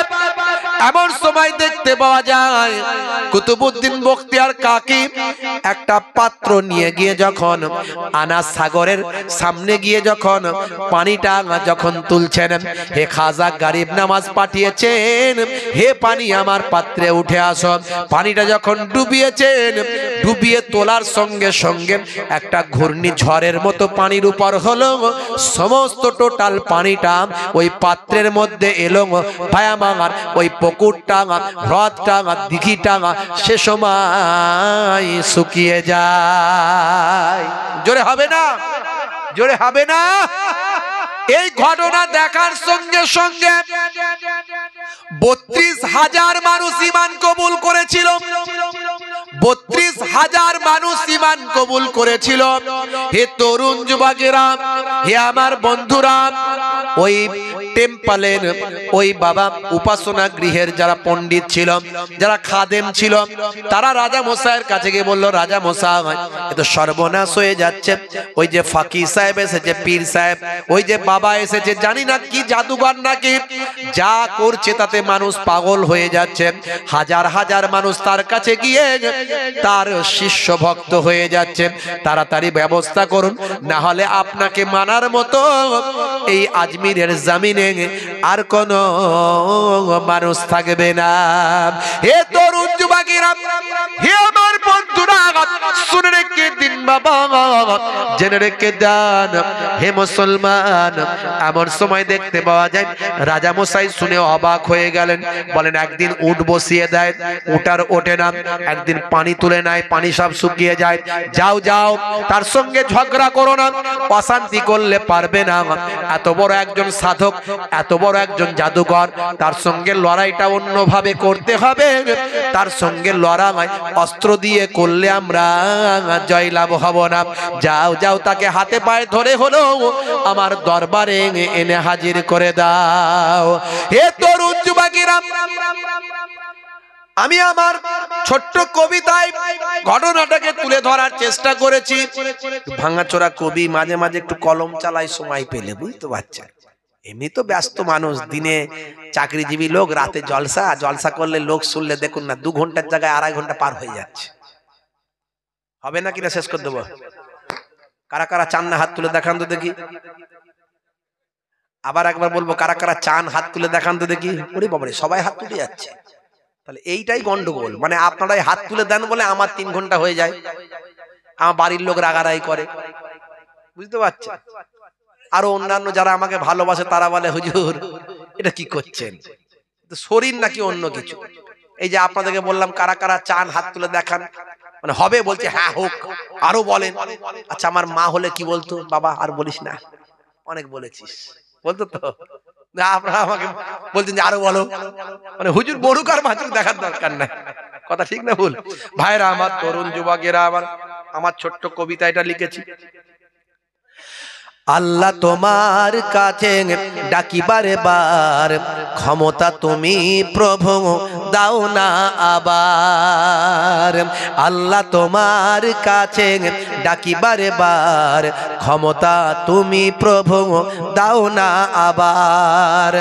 এমন সময় দেখতে পাওয়া যায় কুতুবউদ্দিন বখতিয়ার কাকি একটা পাত্র নিয়ে গিয়ে যখন আনা সাগরের সামনে গিয়ে যখন পানিটা যখন তুলছেন, হে খাজা গরিব নওয়াজ পাঠিয়েছেন, হে পানি আমার পাত্রে উঠে আসো। পানিটা যখন ডুবিয়েছেন, ডুবিয়ে তোলার সঙ্গে সঙ্গে একটা ঘূর্ণিঝড়ের মতো পানির উপর হলো। সমস্ত টোটাল পানিটা ওই পাত্রের মধ্যে এলো। ভাই আমার, ওই পুকুরটা, হ্রদটা, দিঘিটা সে সময় শুকিয়ে যায়। জোরে হবে না, জোরে হবে না। এই ঘটনা দেখার সঙ্গে সঙ্গে ৩২,০০০ মানুষ ঈমান কবুল করেছিল। ৩২,০০০ মানুষ ঈমান কবুল করেছিল। হে তরুণ যুবকেরা, হে আমার বন্ধুরা, ওই টেম্পলের ওই বাবা উপাসনা গৃহের যারা পণ্ডিত ছিল, যারা খাদেম ছিল, তারা রাজা মশাইয়ের কাছে গিয়ে বলল, রাজা মশাই, এ তো সর্বনাশ হয়ে যাচ্ছে। ওই যে ফাকির সাহেব এসেছে, পীর সাহেব, ওই যে বাবা এসেছে, জানি না কি জাদুঘর নাকি, যা করছে তাতে মানুষ পাগল হয়ে যাচ্ছে। হাজার হাজার মানুষ তার কাছে গিয়ে তার শিষ্য ভক্ত হয়ে যাচ্ছে। তাড়াতাড়ি ব্যবস্থা করুন, না হলে আপনাকে মানার মতো এই আজমিরের জমিনে আর কোন মানুষ থাকবে না। হে তরুণ যুবকেরা, হে আমার বন্ধুরা, শুনে রেখে দিন বাবা, জেনে রেখে দেন। হে মুসলমান, এমন সময় দেখতে পাওয়া যায় রাজা মশাই শুনে অবাক হয়ে গেলেন। বলেন, একদিন উট বসিয়ে দেয়, উট আর ওঠে না। একদিন পানি তুলে নেয়, পানি সব শুকিয়ে যায়। যাও যাও, তার সঙ্গে ঝগড়া করো না, অশান্তি করলে পারবে না। এত বড় একজন সাধক, এত বড় একজন জাদুঘর, তার সঙ্গে লড়াইটা অন্যভাবে করতে হবে। তার সঙ্গে লড়াই অস্ত্র দিয়ে করলে আমরা জয়লাভ হব না। যাও যাও, তাকে হাতে পায়ে ধরে হলো আমার দরবারে এনে হাজির করে দাও। হে তরুণ যুবকেরা, আমি আমার ছোট্ট কবিতায় ঘটনাটাকে তুলে ধরার চেষ্টা করেছি। ভাঙাচোরা কবি, মাঝে মাঝে একটু কলম চালাই সময় পেলে, বুঝতে পারছেন। এমনি তো ব্যস্ত মানুষ, দিনে চাকরিজীবী লোক, রাতে জলসা, জলসা করলে লোক শুনলে দেখুন না 2 ঘন্টার জায়গায় 2.5 ঘন্টা পার হয়ে যাচ্ছে। হবে না কিনা শেষ করে দেবো? কারা কারা চান না হাত তুলে দেখান তো দেখি। আবার একবার বলবো, কারা কারা চান হাত তুলে দেখান তো দেখি। ওরে বাবারে, সবাই হাত তুলে যাচ্ছে। তাহলে এইটাই গন্ডগোল, মানে আপনারাই হাত তুলে দেন বলে আমার 3 ঘন্টা হয়ে যায়, আমার বাড়ির লোক রাগারাই করে, বুঝতে পারছেন। আরো অন্যান্য যারা আমাকে ভালোবাসে তারা বলে, হুজুর এটা কি করছেন, শরীর নাকি অন্য কিছু। এই যে আপনাদেরকে বললাম কারা কারা চান হাত তুলে দেখান, মানে হবে বলছে, হ্যাঁ হোক, আরো বলেন। আচ্ছা, আমার মা হলে কি বলতো, বাবা আর বলিস না, অনেক বলেছিস বলতো তো। আপনারা আমাকে বলছেন যে আরো বলো, মানে হুজুর বড়ুক আর মাছুক দেখার দরকার নাই। কথা ঠিক না ভুল? ভাইরা আমার, তরুণ যুবকেরা আমার ছোট্ট কবিতা এটা লিখেছি। আল্লাহ তোমার কাছে ডাকি বারে বার, ক্ষমতা তুমি প্রভু দাও না আবার। আল্লাহ তোমার কাছে ডাকি বারে বার, ক্ষমতা তুমি প্রভু দাও না আবার।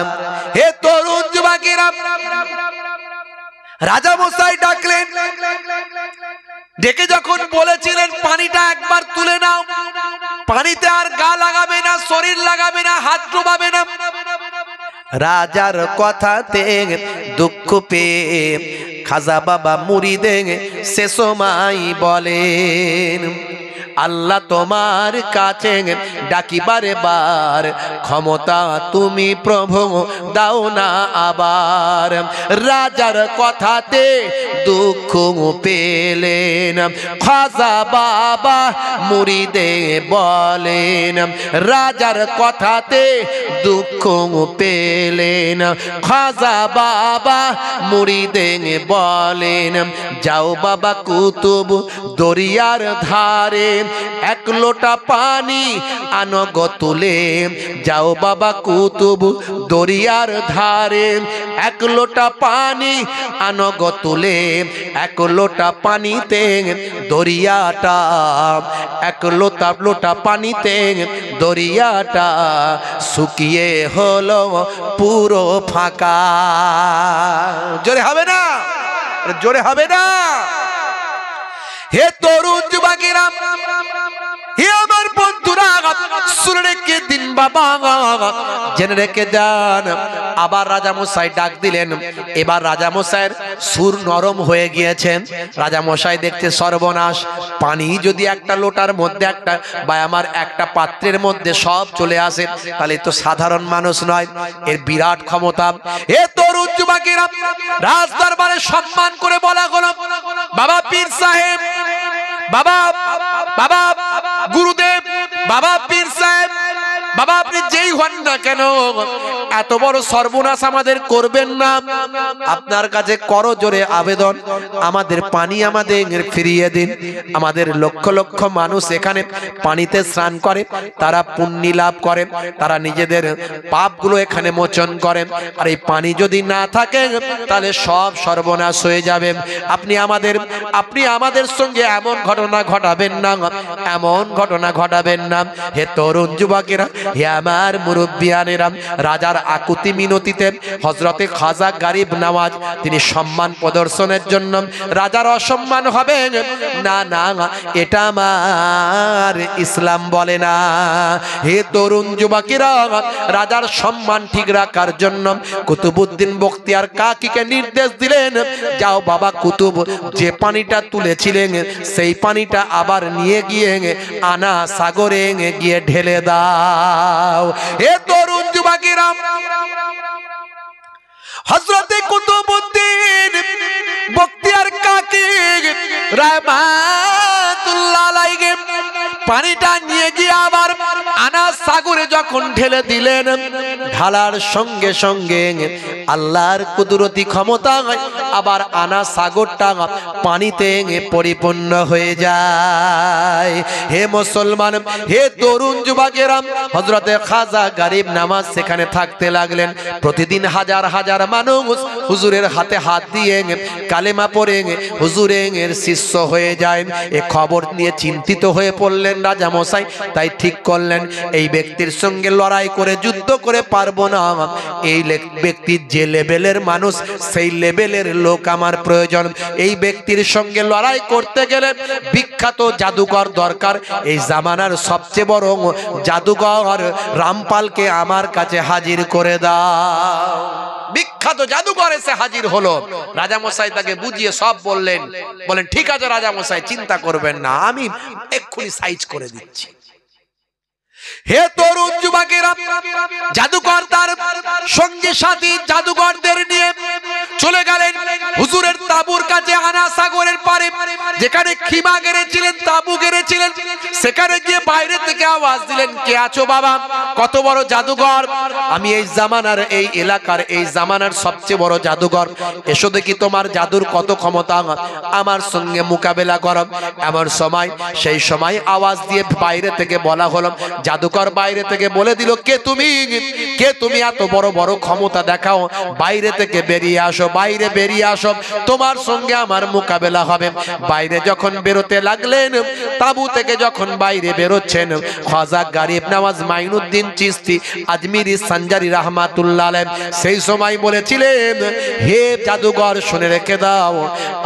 হে তরুণ যুবকেরা, রাজা মশাই ডাকলেন, ডেকে যখন বলেছিলেন পানিটা একবার তুলে নাও, পানিতে আর গা লাগাবে না, শরীর লাগাবে না, হাত ডুবাবে না। রাজার কথাতে দুঃখ পেয়ে খাজা বাবা মুরিদে সে সময় বলেন, আল্লাহ তোমার কাছে ডাকিবারে বার, ক্ষমতা তুমি প্রভু দাও না আবার। রাজার কথাতে দুঃখ পেলেন খাজা বাবা মুরিদে বলেন, রাজার কথাতে দুঃখ পেলেন খাজা বাবা মুরিদে বলেন, যাও বাবা কুতুব দরিয়ার ধারে, এক লোটা পানি আনো গো তুলে। যাও বাবা কুতুব দরিয়ার ধারে, এক লোটা পানি আনো গো তুলে। এক লোটা পানিতে দরিয়াটা, এক লোটা পানিতে দরিয়াটা শুকিয়ে হলো পুরো ফাঁকা। জোরে হবে না? জোরে হবে না? হে তরুণ যুবকেরা, হে আমার বন্ধুরা, শুনে রেখে দিন বাবা, জেনে রেখে যান। আবার রাজামশাই ডাক দিলেন। এবার রাজামশাইয়ের সুর নরম হয়ে গিয়েছেন। রাজামশাই দেখতে সর্বনাশ, পানি যদি একটা লোটার মধ্যে, একটা বা আমার একটা পাত্রের মধ্যে সব চলে আসে, তাহলে তো সাধারণ মানুষ নয়, এর বিরাট ক্ষমতা। হে তরুণ যুবকেরা, রাজ দরবারে সম্মান করে বলা হলো, বাবা পীর সাহেব, বাবা বাবা গুরুদেব, বাবা পীর সাহেব, বাবা আপনি যেই হন না কেন, এত বড় সর্বনাশ আমাদের করবেন না। আপনার কাছে করো জোরে আবেদন, আমাদের পানি আমাদের ফিরিয়ে দিন। আমাদের লক্ষ লক্ষ মানুষ এখানে পানিতে স্নান করে, তারা পুণ্য লাভ করে, তারা নিজেদের পাপগুলো এখানে মোচন করে। আর এই পানি যদি না থাকে তাহলে সব সর্বনাশ হয়ে যাবে। আপনি আমাদের সঙ্গে এমন ঘটনা ঘটাবেন না, এমন ঘটনা ঘটাবেন না। হে তরুণ যুবকেরা, হে আমার মুরব্বিয়ানেরা, রাজার আকুতি মিনতিতে হযরতে খাজা গরিব নওয়াজ তিনি সম্মান প্রদর্শনের জন্য রাজার অসম্মান হবে না, না, এটা আমার ইসলাম বলে না। হে তরুণ যুবকেরা, রাজার সম্মান ঠিক রাখার জন্য কুতুবউদ্দিন বখতিয়ার কাকীকে নির্দেশ দিলেন, যাও বাবা কুতুব, যে পানিটা তুলেছিলেন সেই পানিটা আবার নিয়ে গিয়ে আনা সাগরে গিয়ে ঢেলে দাও। হে তরুণ যুবকেরা, হযরতে কুতুবউদ্দিন বখতিয়ার কাকী রাহমাতুল্লাহ আলাইহি পানিটা নিয়ে গিয়ে আবার আনা সাগরে যখন ঢেলে দিলেন, ঢালার সঙ্গে সঙ্গে আল্লাহর কুদরতি ক্ষমতা আবার আনা সাগরটা পানিতে পরিপূর্ণ হয়ে যায়। হে মুসলমান, হে তরুণ যুবকেরা, হযরতে খাজা গরিব নওয়াজ সেখানে থাকতে লাগলেন। প্রতিদিন হাজার হাজার মানুষ হুজুরের হাতে হাত দিয়ে কালেমা পড়ে হুজুরের শিষ্য হয়ে যায়। এ খবর নিয়ে চিন্তিত হয়ে পড়লেন রাজামশাই, তাই ঠিক করলেন এই ব্যক্তির সঙ্গে লড়াই করে যুদ্ধ করে পারবো না। এই ব্যক্তির যে লেভেলের মানুষ, সেই লেভেলের লোক আমার প্রয়োজন। এই ব্যক্তির সঙ্গে লড়াই করতে গেলে বিখ্যাত জাদুকর দরকার। এই জামানার সবচেয়ে বড় জাদুকর রামপালকে আমার কাছে হাজির করে দাও। বিখ্যাত জাদুকর এসে হাজির হলো। রাজামশাই তাকে বুঝিয়ে সব বললেন। বলেন ঠিক আছে রাজামশাই, চিন্তা করবেন না, আমি এক্ষুনি সাইজ করে দিচ্ছি। হে তরুণ যুবকেরা, জাদুকর তার সঙ্গী সাথী জাদুকরদের নিয়ে চলে গেলেন হুজুরের তাঁবুর কাছে, আনা সাগরের পারে যেখানে খিমা গেড়েছিলেন, তাঁবু গেড়েছিলেন। সেখানে গিয়ে বাইরে থেকে আওয়াজ দিলেন, কে আছো বাবা? কত বড় জাদুকর আমি, এই জামানার, এই এলাকার, এই জামানার সবচেয়ে বড় জাদুকর। এসো দেখি তোমার জাদুর কত ক্ষমতা, আমার সঙ্গে মোকাবেলা করো। এমন সময়, সেই সময় আওয়াজ দিয়ে বাইরে থেকে বলা হলো, জাদুকর বাইরে থেকে বলে দিল, কে তুমি? কে তুমি? এত বড় বড় ক্ষমতা দেখাও, বাইরে থেকে বেরিয়ে আসো, বাইরে বেরিয়ে আসো। আসো, তোমার সঙ্গে আমার মোকাবেলা হবে। বাইরে যখন বেরোতে লাগলেন, তাবু থেকে যখন বাইরে বেরোচ্ছেন, খাজা গরিব নওয়াজ মাইনুদ্দিন চিশতি আজমিরি সঞ্জারি রহমাতুল্লাহ আলাইহি সেই সময় বলেছিলেন, হে জাদুঘর শুনে রেখে দাও,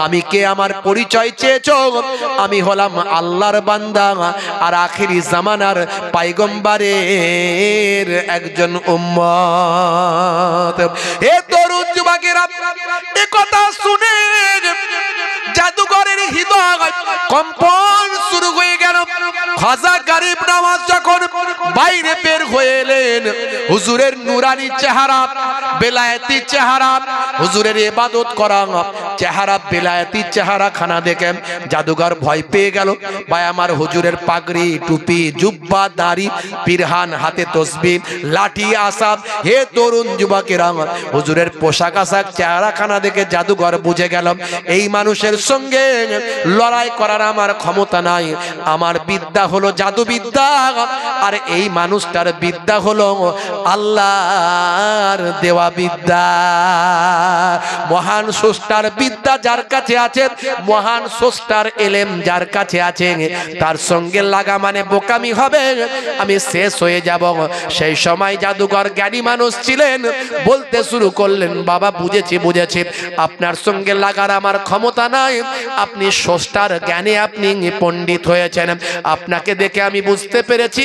আমি কে, আমার পরিচয় চেয়েছো, আমি হলাম আল্লাহর বান্দা আর আখিরি জামানার পয়গম্বরের একজন উম্মত। হে তরুণ যুবকেরা, এই কথা শুনে জাদুঘরের হৃদয় কম্পন শুরু হয়ে গেল। খাজা গরিব নওয়াজ যখন বাইরে বের হয়ে এলেন, হুজুরের নুরানি চেহারা, বেলায়েতি চেহারা, হুজুরের ইবাদত করা চেহারা, বেলায়েতি চেহারা খানা দেখে জাদুঘর ভয় পেয়ে গেল। ভাই আমার, হুজুরের পাগড়ি, টুপি, জুব্বা, দাড়ি, পিরহান, হাতে তসবিহ, লাঠি, আসাব। হে তরুণ যুবকেরা, হুজুরের পোশাক আশাক, চেহারা খানা দেখে জাদুঘর বুঝে গেল এই মানুষের সঙ্গে লড়াই করার আমার ক্ষমতা নাই। আমার বিদ্যা হলো জাদুবিদ্যা, আর এই মানুষটার বিদ্যা হলো আল্লাহর দেওয়া বিদ্যা। মহান স্রষ্টার বিদ্যা যার কাছে আছে, মহান স্রষ্টার এলেম যার কাছে আছে, তার সঙ্গে লাগা মানে বোকামি হবে, আমি শেষ হয়ে যাব। সেই সময় জাদুঘর জ্ঞানী মানুষ ছিলেন, বলতে শুরু করলেন, বাবা বুঝেছি বুঝেছি, আপনার সঙ্গে লাগার আমার ক্ষমতা নাই, আপনি স্রষ্টার জ্ঞানে আপনি পণ্ডিত হয়েছেন, আপনাকে দেখে আমি বুঝতে পেরেছি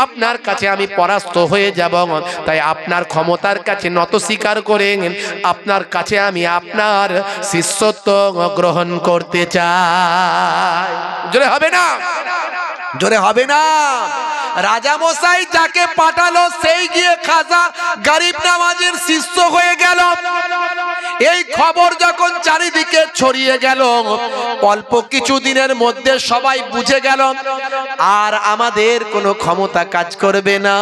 আপনার কাছে আমি পরাস্ত হয়ে যাব, তাই আপনার ক্ষমতার কাছে নত স্বীকার করে আপনার কাছে আমি আপনার শিষ্যত্ব গ্রহণ করতে চাই। জোরে হবে না? জোরে হবে না? রাজা মশাই যাকে পাঠালো সেই গিয়ে খাজা গরিব নওয়াজের শিষ্য হয়ে গেল। এই খবর যখন চারিদিকে ছড়িয়ে গেল, অল্প কিছু দিনের মধ্যে সবাই বুঝে গেল আর আমাদের কোনো ক্ষমতা কাজ করবে না।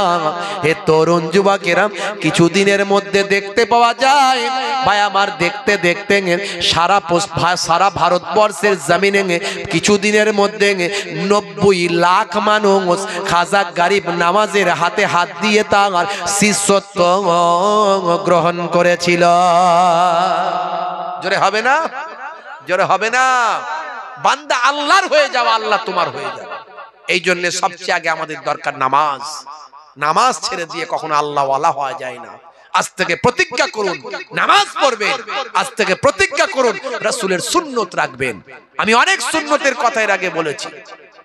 হে তরুণ যুবকেরা, কিছু দিনের মধ্যে দেখতে পাওয়া যায়, ভাই আমার, দেখতে দেখতে সারা ভারতবর্ষের জমিনে কিছু দিনের মধ্যে 90 লাখ মানুষ খাজা গরিব নওয়াজের হাতে হাত দিয়ে তার শিষ্যত্ব গ্রহণ করেছিল। জোরে হবে না? জোরে হবে না? বান্দা আল্লাহর হয়ে যাওয়া, আল্লাহ তোমার হয়ে যাবে। এই জন্য সবচেয়ে আগে আমাদের দরকার নামাজ। নামাজ ছেড়ে দিয়ে কখনো আল্লাহ ওয়ালা হওয়া যায় না। আজ থেকে প্রতিজ্ঞা করুন নামাজ পড়বেন, আজ থেকে প্রতিজ্ঞা করুন রাসূলের সুন্নত রাখবেন। আমি অনেক সুন্নতের কথা এর আগে বলেছি।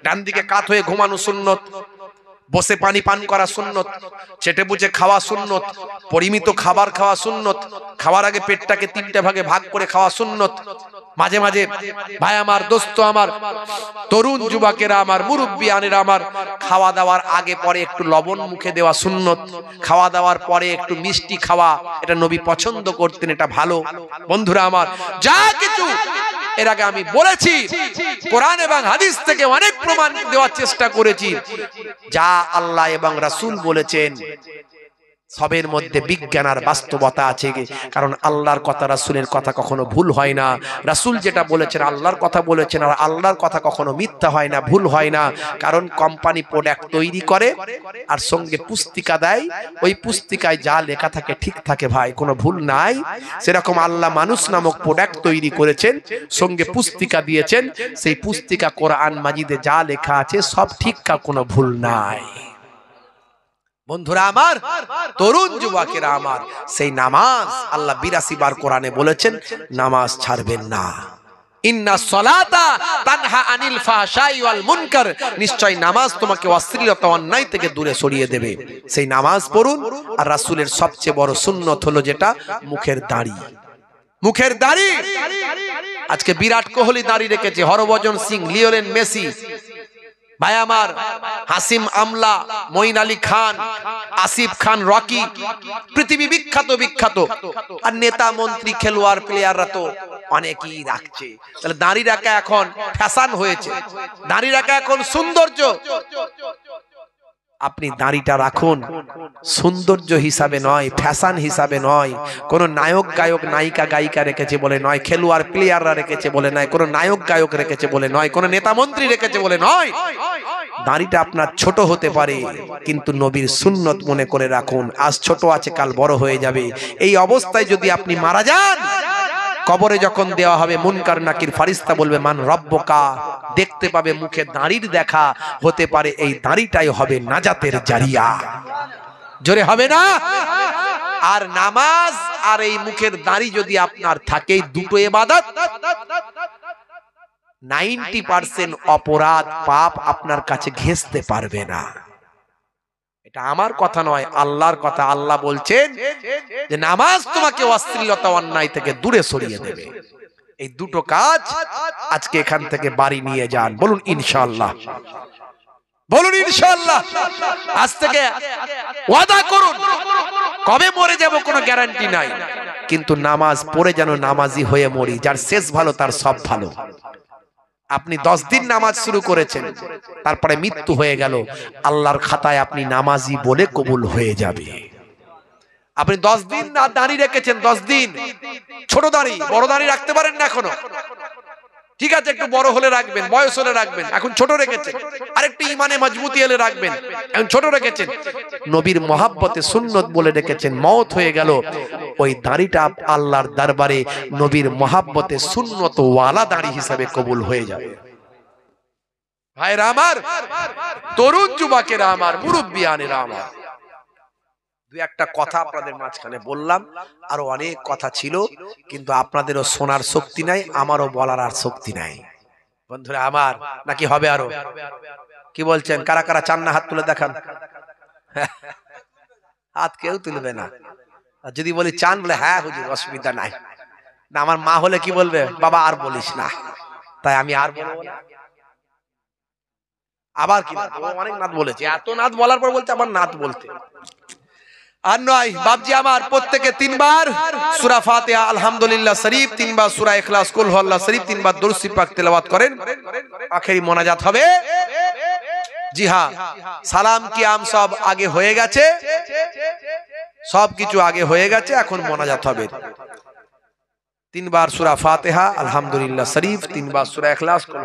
ডান দিকে কাত হয়ে ঘুমানো সুন্নত, বসে পানি পান করা সুন্নত, চেটে বুঝে খাওয়া সুন্নত, পরিমিত খাবার খাওয়া সুন্নত, খাওয়ার আগে পেটটাকে 3টে ভাগে ভাগ করে খাওয়া সুন্নত। মাঝে মাঝে ভাই আমার, দোস্ত আমার, তরুণ যুবকেরা আমার, মুরব্বী আনেরা আমার, খাওয়া দাওয়ার আগে পরে একটু লবণ মুখে দেওয়া সুন্নত, খাওয়া দাওয়ার পরে একটু মিষ্টি খাওয়া, এটা নবী পছন্দ করতেন, এটা ভালো। বন্ধুরা আমার, যা কিছু এর আগে আমি বলেছি, কোরআন এবং হাদিস থেকে অনেক প্রমাণ দেওয়ার চেষ্টা করেছি। যা আল্লাহ এবং রাসূল বলেছেন সবের মধ্যে বিজ্ঞান আর বাস্তবতা আছে, কারণ আল্লাহর কথা রাসূলের কথা কখনো ভুল হয় না। রাসূল যেটা বলেছেন আল্লাহর কথা বলেছেন, আর আল্লাহর কথা কখনো মিথ্যা হয় না, ভুল হয় না। কারণ কোম্পানি প্রোডাক্ট তৈরি করে আর সঙ্গে পুস্তিকা দেয়, ওই পুস্তিকায় যা লেখা থাকে ঠিক থাকে ভাই, কোনো ভুল নাই। সেরকম আল্লাহ মানুষ নামক প্রোডাক্ট তৈরি করেছেন, সঙ্গে পুস্তিকা দিয়েছেন, সেই পুস্তিকা কোরআন মাজিদে যা লেখা আছে সব ঠিক, কোনো ভুল নাই। বন্ধুরা আমার, তরুণ যুবকেরা আমার, সেই নামাজ আল্লাহ 82 বার কোরআনে বলেছেন নামাজ ছাড়বেন না। ইন্না সলাতা তানহা আনিল ফাহশাই ওয়াল মুনকার, নিশ্চয় নামাজ তোমাকে অশ্লীলতা অন্যায় থেকে দূরে সরিয়ে দেবে। সেই নামাজ পড়ুন। আর রাসূলের সবচেয়ে বড় সুন্নত হলো যেটা, মুখের দাড়ি। মুখের দাড়ি। আজকে বিরাট কোহলি দাড়ি রেখেছে, হরভজন সিং, লিওনেল মেসি, ভাই আমার, হাসিম আমলা, মঈন আলী খান, আসিফ খান, রকি, পৃথিবী বিখ্যাত বিখ্যাত। আর নেতা মন্ত্রী খেলোয়াড় প্লেয়াররা তো অনেকেই রাখছে। তাহলে দাড়ি রাখা এখন ফ্যাশন হয়েছে, দাড়ি রাখা এখন সৌন্দর্য। আপনি দাড়িটা রাখুন সৌন্দর্য হিসাবে নয়, ফ্যাশন হিসাবে নয়। কোন নায়ক গায়ক নায়িকা গায়িকা রেখেছে বলে নয়, খেলোয়াড় প্লেয়াররা রেখেছে বলে নয়, কোন নায়ক গায়ক রেখেছে বলে নয়, কোন নেতা মন্ত্রী রেখেছে বলে নয়। দাড়িটা আপনার ছোট হতে পারে, কিন্তু নবীর সুন্নত মনে করে রাখুন। আজ ছোট আছে, কাল বড় হয়ে যাবে। এই অবস্থায় যদি আপনি মারা যান, কবরে যখন দেওয়া হবে মুনকার নাকির ফারিস্তা বলবে মান রব্বুকা, দেখতে পাবে মুখে দাঁড়ির দেখা, হতে পারে এই দাঁড়িটাই হবে নাজাতের জারিয়া। জোরে হবে না? আর নামাজ আর এই মুখের দাঁড়ি যদি আপনার থাকে, দুটো ইবাদত, 90% অপরাধ পাপ আপনার কাছে ঘেঁষতে পারবে না। এটা আমার কথা নয়, আল্লাহর কথা। আল্লাহ বলছেন যে নামাজ তোমাকে অশ্লীলতা অন্যায় থেকে দূরে সরিয়ে দেবে। এই দুটো কাজ আজকে এখান থেকে বাড়ি নিয়ে যান। বলুন ইনশাআল্লাহ, বলুন ইনশাআল্লাহ। আজ থেকে ওয়াদা করুন, কবে মরে যাব কোনো গ্যারান্টি নাই, কিন্তু নামাজ পড়ে যেন নামাজি হয়ে মরি। যার শেষ ভালো তার সব ভালো। আপনি 10 দিন নামাজ শুরু করেছেন, তারপরে মৃত্যু হয়ে গেল, আল্লাহর খাতায় আপনি নামাজি বলে কবুল হয়ে যাবে। আপনি 10 দিন না দাড়ি রেখেছেন, 10 দিন ছোট দাড়ি, বড় দাড়ি রাখতে পারেন না এখনো, ঠিক আছে, একটু বড় হলে রাখবেন, বয়স হলে রাখবেন, এখন ছোট রেখেছেন। আরেকটু ইমানে মজবুতি হলে রাখবেন, এখন ছোট রেখেছেন। নবীর মহাব্বতে সুন্নত বলে রেখেছেন, মওত হয়ে গেল, ওই দাড়িটা আল্লাহর দরবারে নবীর মহাব্বতে সুন্নত ওয়ালা দাড়ি হিসাবে কবুল হয়ে যাবে। ভাইরা আমার, তরুণ যুবকেরা আমার, মুরব্বিয়ানেরা আমার, দুই একটা কথা আপনাদের মাঝখানে বললাম। আরো অনেক কথা ছিল, কিন্তু আপনাদেরও শোনার শক্তি নাই, আমারও বলার আর শক্তি নাই। বন্ধুরা আমার, নাকি হবে আরো? কি বলছেন? কারা কারা চান না হাত তুলে দেখান। হাত কেউ তুলবে না। যদি বলি চান, বলে হ্যাঁ হুজুর, অসুবিধা নাই। না, আমার মা হলে কি বলবে? বাবা আর বলিস না। তাই আমি আর বলবো না। আবার কি অনেক নাত বলেছে, এত নাত বলার পর বলছে আবার নাত বলতে। আর নয় বাপজি আমার, প্রত্যেকে 3 বার সূরা ফাতিহা আলহামদুলিল্লাহ শরীফ, 3 বার সূরা ইখলাস কুল হুয়াল্লাহ শরীফ, 3 বার দুরূদ শরীফ পাক তেলাওয়াত করেন। আখেরি মোনাজাত হবে। জি হ্যাঁ, সালাম কিয়াম সব আগে হয়ে গেছে, সব কিছু আগে হয়ে গেছে, এখন মোনাজাত হবে। 3 বার সূরা ফাতিহা আলহামদুলিল্লাহ শরীফ, 3 বার সূরা ইখলাস কুল